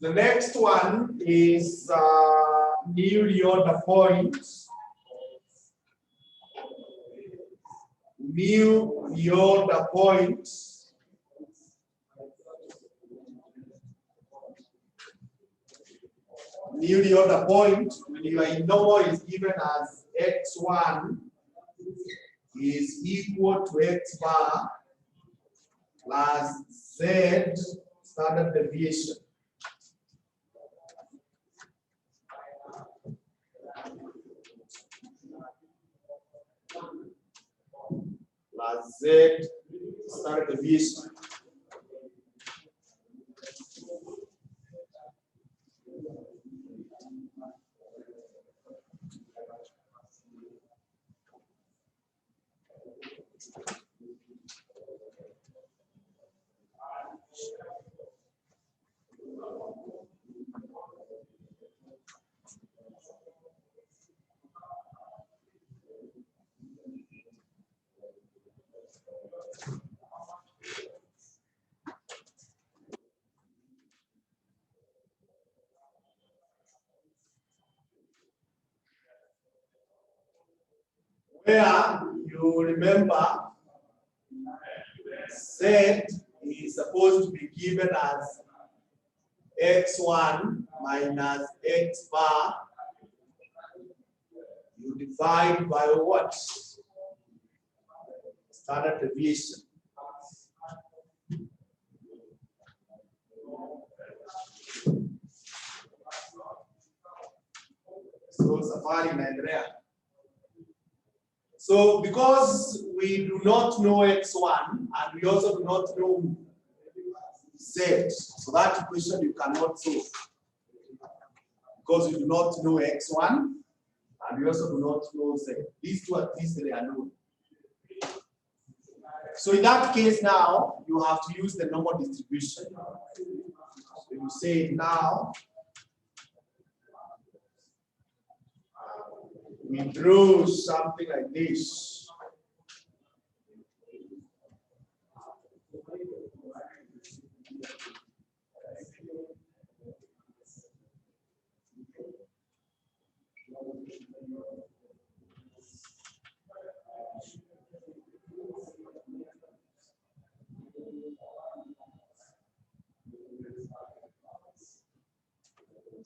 The next one is new reorder point. New reorder point. New reorder point when you are in normal is given as x1 is equal to x bar plus z standard deviation. Plus z standard deviation. Where you remember z is supposed to be given as x1 minus x bar. You divide by what? Standard deviation. So safari inaendelea. So because we do not know x1 and we also do not know z, so that equation you cannot solve. Because we do not know x1 and we also do not know z. These two at least they are known. So in that case now, you have to use the normal distribution. So you say now, we draw something like this.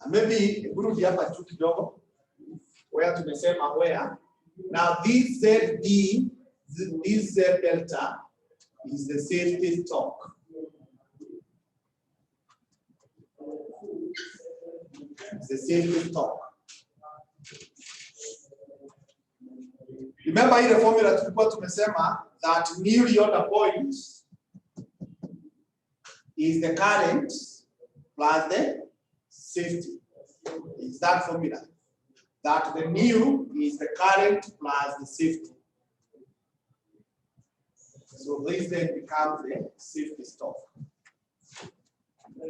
Maybe kurudi hapa tu kidogo where tumesema where. Now this ZD, this Z delta is the safety stock. It's the safety stock. Remember in the formula tulikuwa tumesema that new reorder point is the current plus the safety. It's that formula. That the new is the current plus the safety. So this then becomes the safety stock.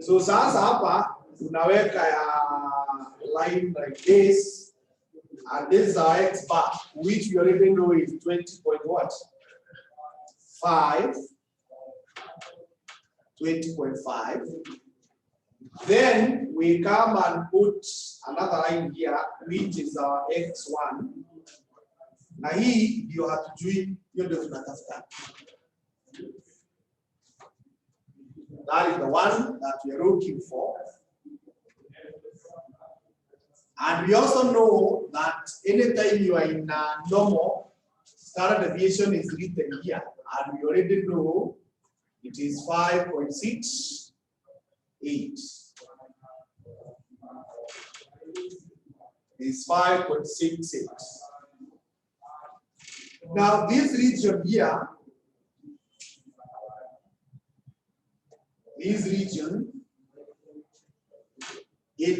So sasa hapa unaweka line like this, and this is our x bar, which we already know is 20.5. 20.5. Then we come and put another line here, which is our x1. Na hii ndio hatujui, hiyo ndio tunatafuta. That is the one that we are looking for. And we also know that anytime you are in a normal, standard deviation is written here. And we already know it is 5.68. Is 5.66. Now this region here, it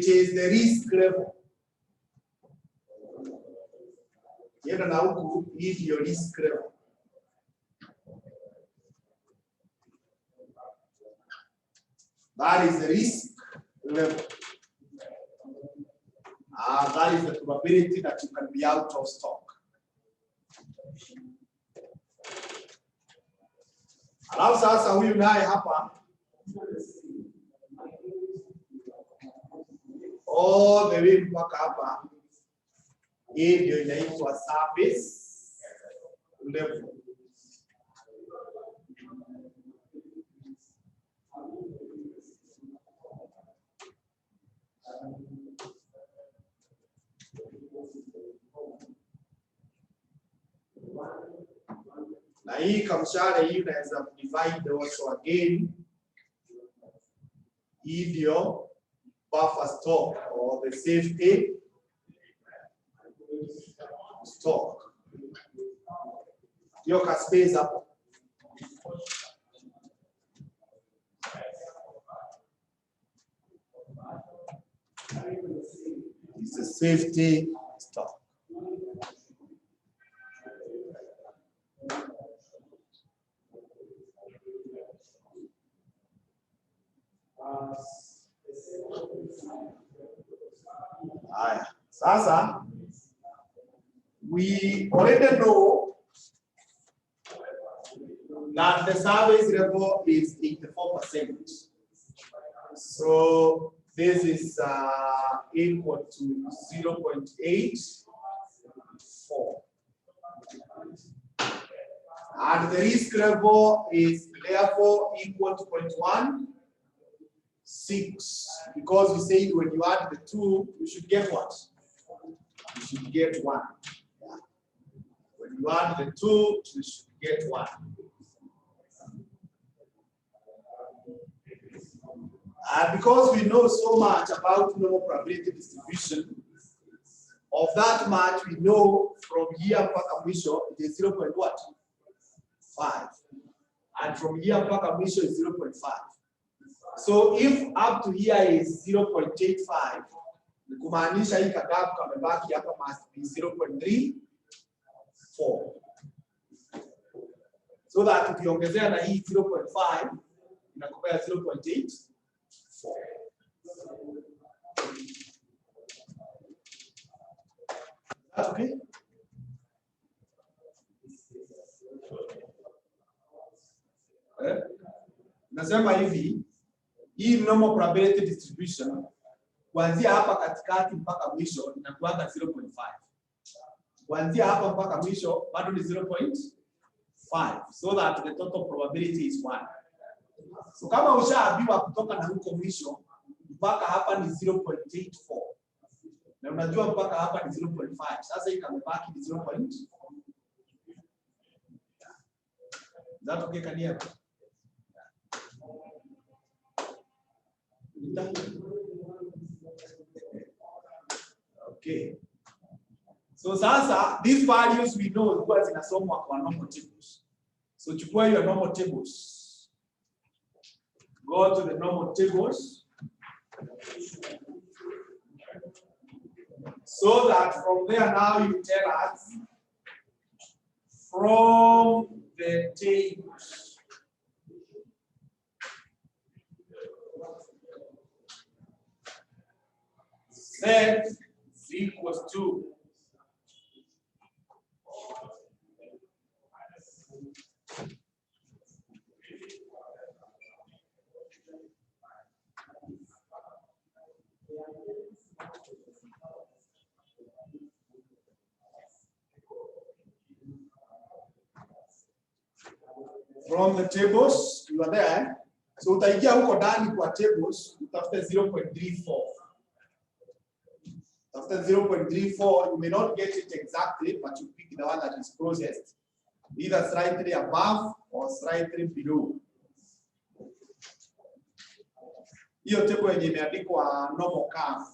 is the risk level. Here now is your risk level. That is the risk level. That is the probability that you can be out of stock. Alafu sasa huyu naye hapa all the way mpaka hapa, hii ndio inaitwa service level. Na hii kamshale hii unaweza divide also again. Hii ndio buffer stock or the safety stock. Hiyo ka space hapo. It's a safety stock. Sasa, we already know that the service level is 84%. So this is equal to 0.84. And the risk level is therefore equal to 0.16, because we say when you add the two, you should get what? You should get 1. Yeah. When you add the two, you should get 1. And because we know so much about normal probability distribution, of that much we know from here mpaka mwisho it is 0.5. And from here mpaka mwisho is 0.5. So if up to here is 0.85, ni kumaanisha hii kagapu kamebaki hapa must be 0.34. So that ukiongezea na hii 0.5 inakupea 0.84. That's okay? Nasema hivi, hii normal probability distribution kuanzia hapa katikati mpaka mwisho inakuwa 0.5. Kuanzia hapa mpaka mwisho bado ni 0.5, so that the total probability is 1. So kama ushaambiwa kutoka na huko mwisho mpaka hapa ni 0.84. Na unajua mpaka hapa ni 0.5. Sasa hii kamebaki ni 0. That okay, Kania? Okay. So sasa these values we know zikuwa zinasomwa kwa normal tables. So chukua your normal tables. Go to the normal tables. So that from there now you tell us from the tables. Z is equals to from the tables, you are there. So utaingia huko ndani kwa tables, utafute 0.34. After 0.34, you may not get it exactly, but you pick the one that is closest, either slightly above or slightly below. Hiyo table yenye imeandikwa normal curve.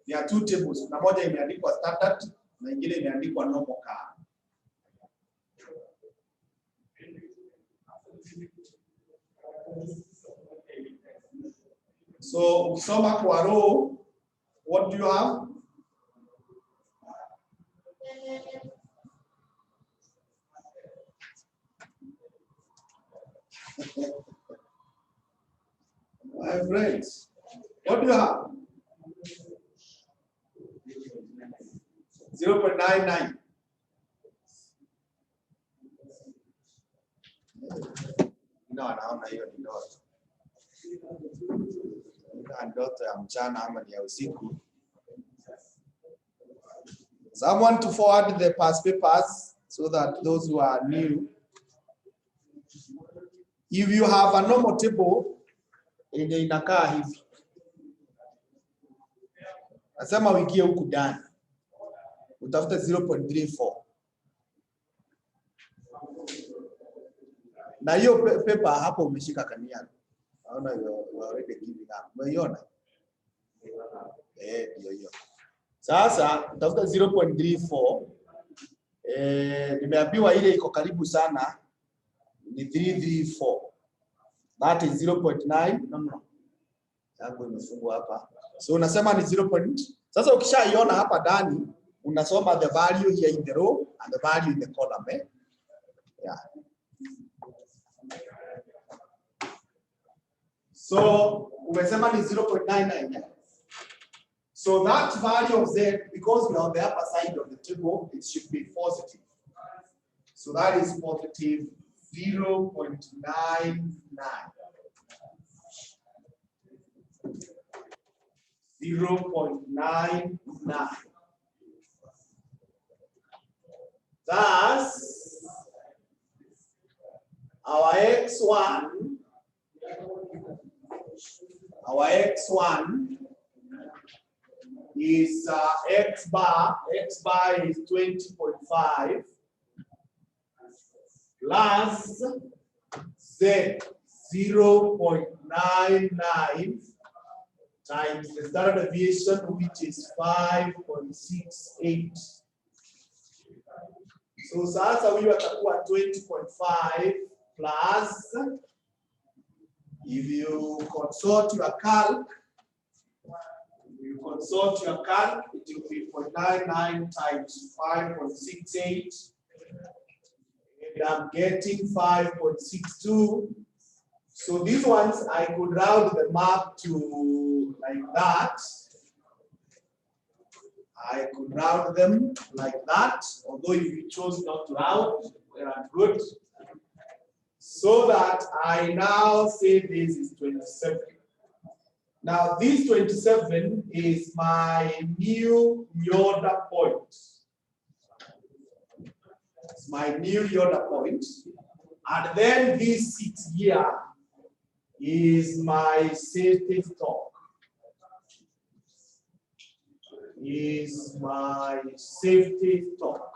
There are two tables. Kuna moja imeandikwa standard na nyingine imeandikwa normal curve. So ukisoma kwa row, what do you have? My friends, what do you have? 0.99. No, naona hiyo ni ndoto. Ndoto ya mchana ama ni ya usiku. Someone to forward the past papers so that those who are new, if you have a normal table, yenye inakaa hivi. Nasema wikie huku ndani. Utafute 0.34. Na hiyo paper hapo umeshika kania. Naona you already giving up. Umeiona? Hiyo. Sasa utafuta 0.34. Nimeambiwa ile iko karibu sana ni 334. That is 0.9. No. Yangu imefungwa hapa. So unasema ni 0. Sasa ukishaiona hapa ndani unasoma the value here in the row and the value in the column, eh? Yeah. So umesema ni 0.99. So that value of Z, because we are on the upper side of the table, it should be positive. So that is positive 0.99. 0.99. Thus, our X1 is X bar is 20.5 plus Z 0.99 times the standard deviation, which is 5.68. So sasa huyu atakuwa 20.5 plus, if you consult your calc, it will be 0.99 times 5.68, and I'm getting 5.62. So these ones, I could round them up to like that. I could round them like that, although if you chose not to round, they are good. So that I now say this is 27. Now this 27 is my new Yoda point. It's my new Yoda point. And then this 6 here is my safety stock. Is my safety stock.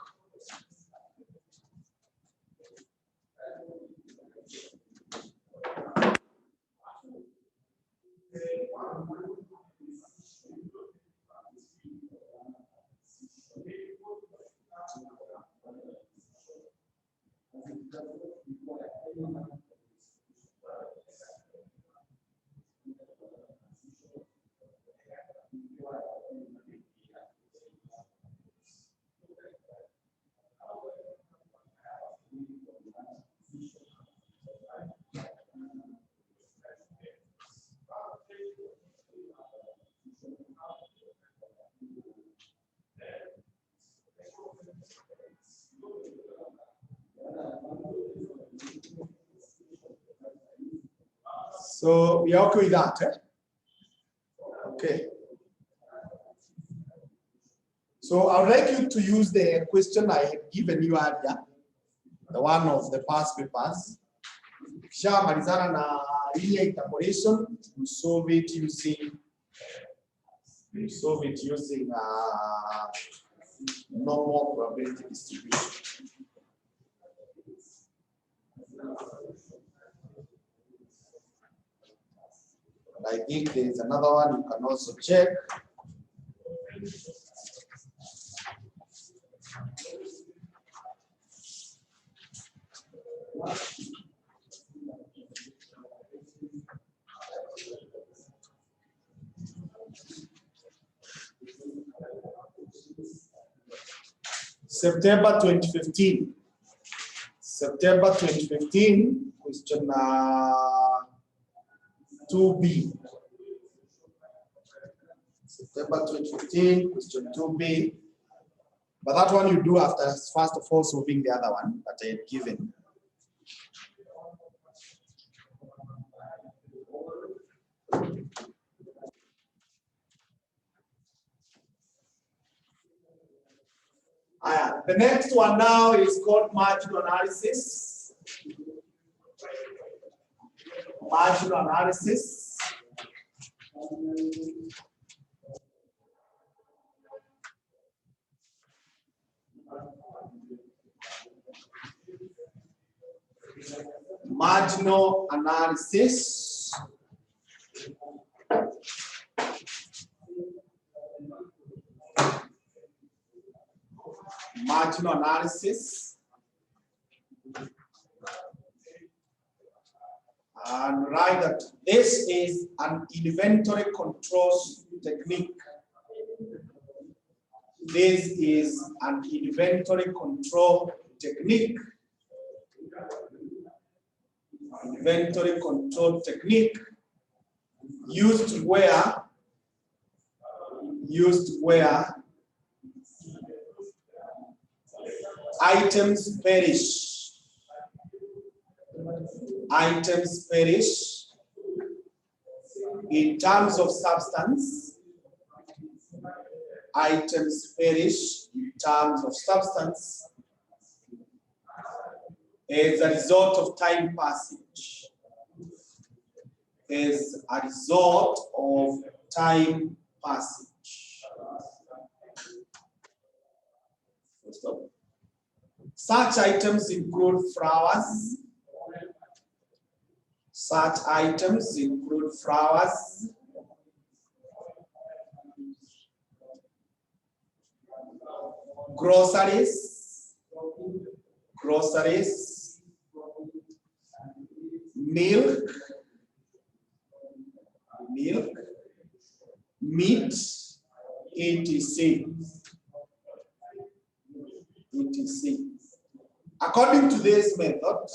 So we are okay with that, eh? Okay. So I would like you to use the question I had given you earlier, the one of the past papers. Ukishamalizana na linear interpolation, you solve it using normal probability distribution. And I think there is another one you can also check. September 2015. September 2015, question 2B. September 2015, question 2B. But that one you do after first of all solving the other one that I had given. The next one now is called marginal analysis. Marginal analysis. Marginal analysis. Marginal analysis. And write that this is an inventory controls technique. This is an inventory control technique. Inventory control technique used where items perish. Items perish in terms of substance. Items perish in terms of substance as a result of time passage. As a result of time passage. Such items include flowers. Such items include flowers, groceries, milk, meat, etc. According to this method,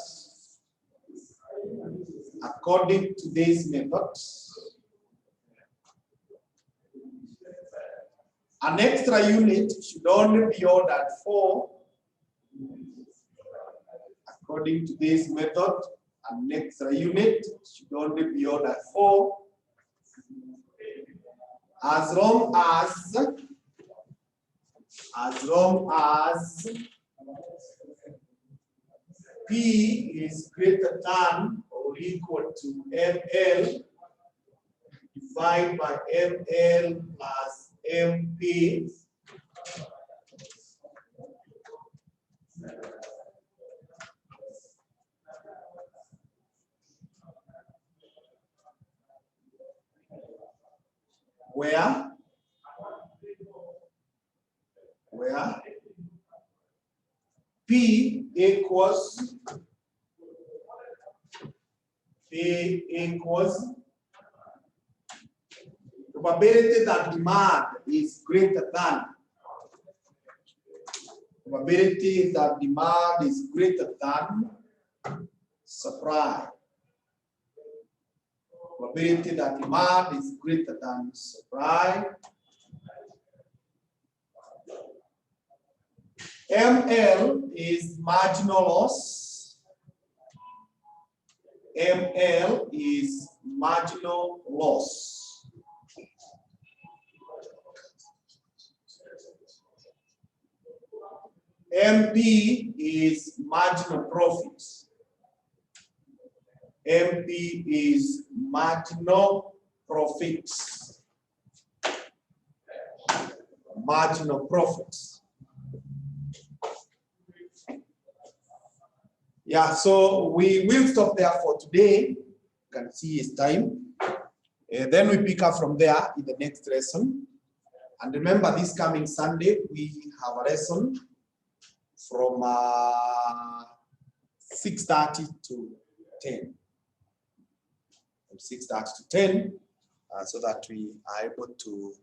an extra unit should only be ordered for. According to this method, an extra unit should only be ordered for as long as P is greater than or equal to ML divided by ML plus MP. Where P equals probability that demand is greater than supply. Probability that demand is greater than supply. ML is marginal loss. ML is marginal loss. MP is marginal profit. MP is marginal profits. Marginal profits. Yeah, so we will stop there for today. You can see it's time. Then we pick up from there in the next lesson. And remember, this coming Sunday, we have a lesson from 6:30 to 10. From 6:30 to 10, so that we are able to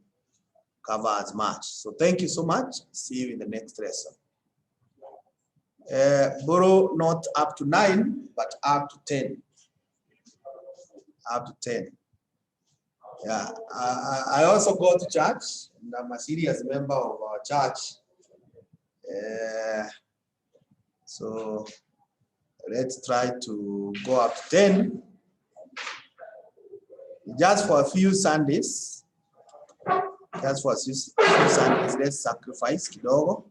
cover as much. So thank you so much. See you in the next lesson. Borrow not up to 9, but up to 10. Up to 10. Yeah, I also go to church, and I'm a serious member of our church. So let's try to go up to 10. Just for a few Sundays. Just for a few Sundays, let's sacrifice kidogo.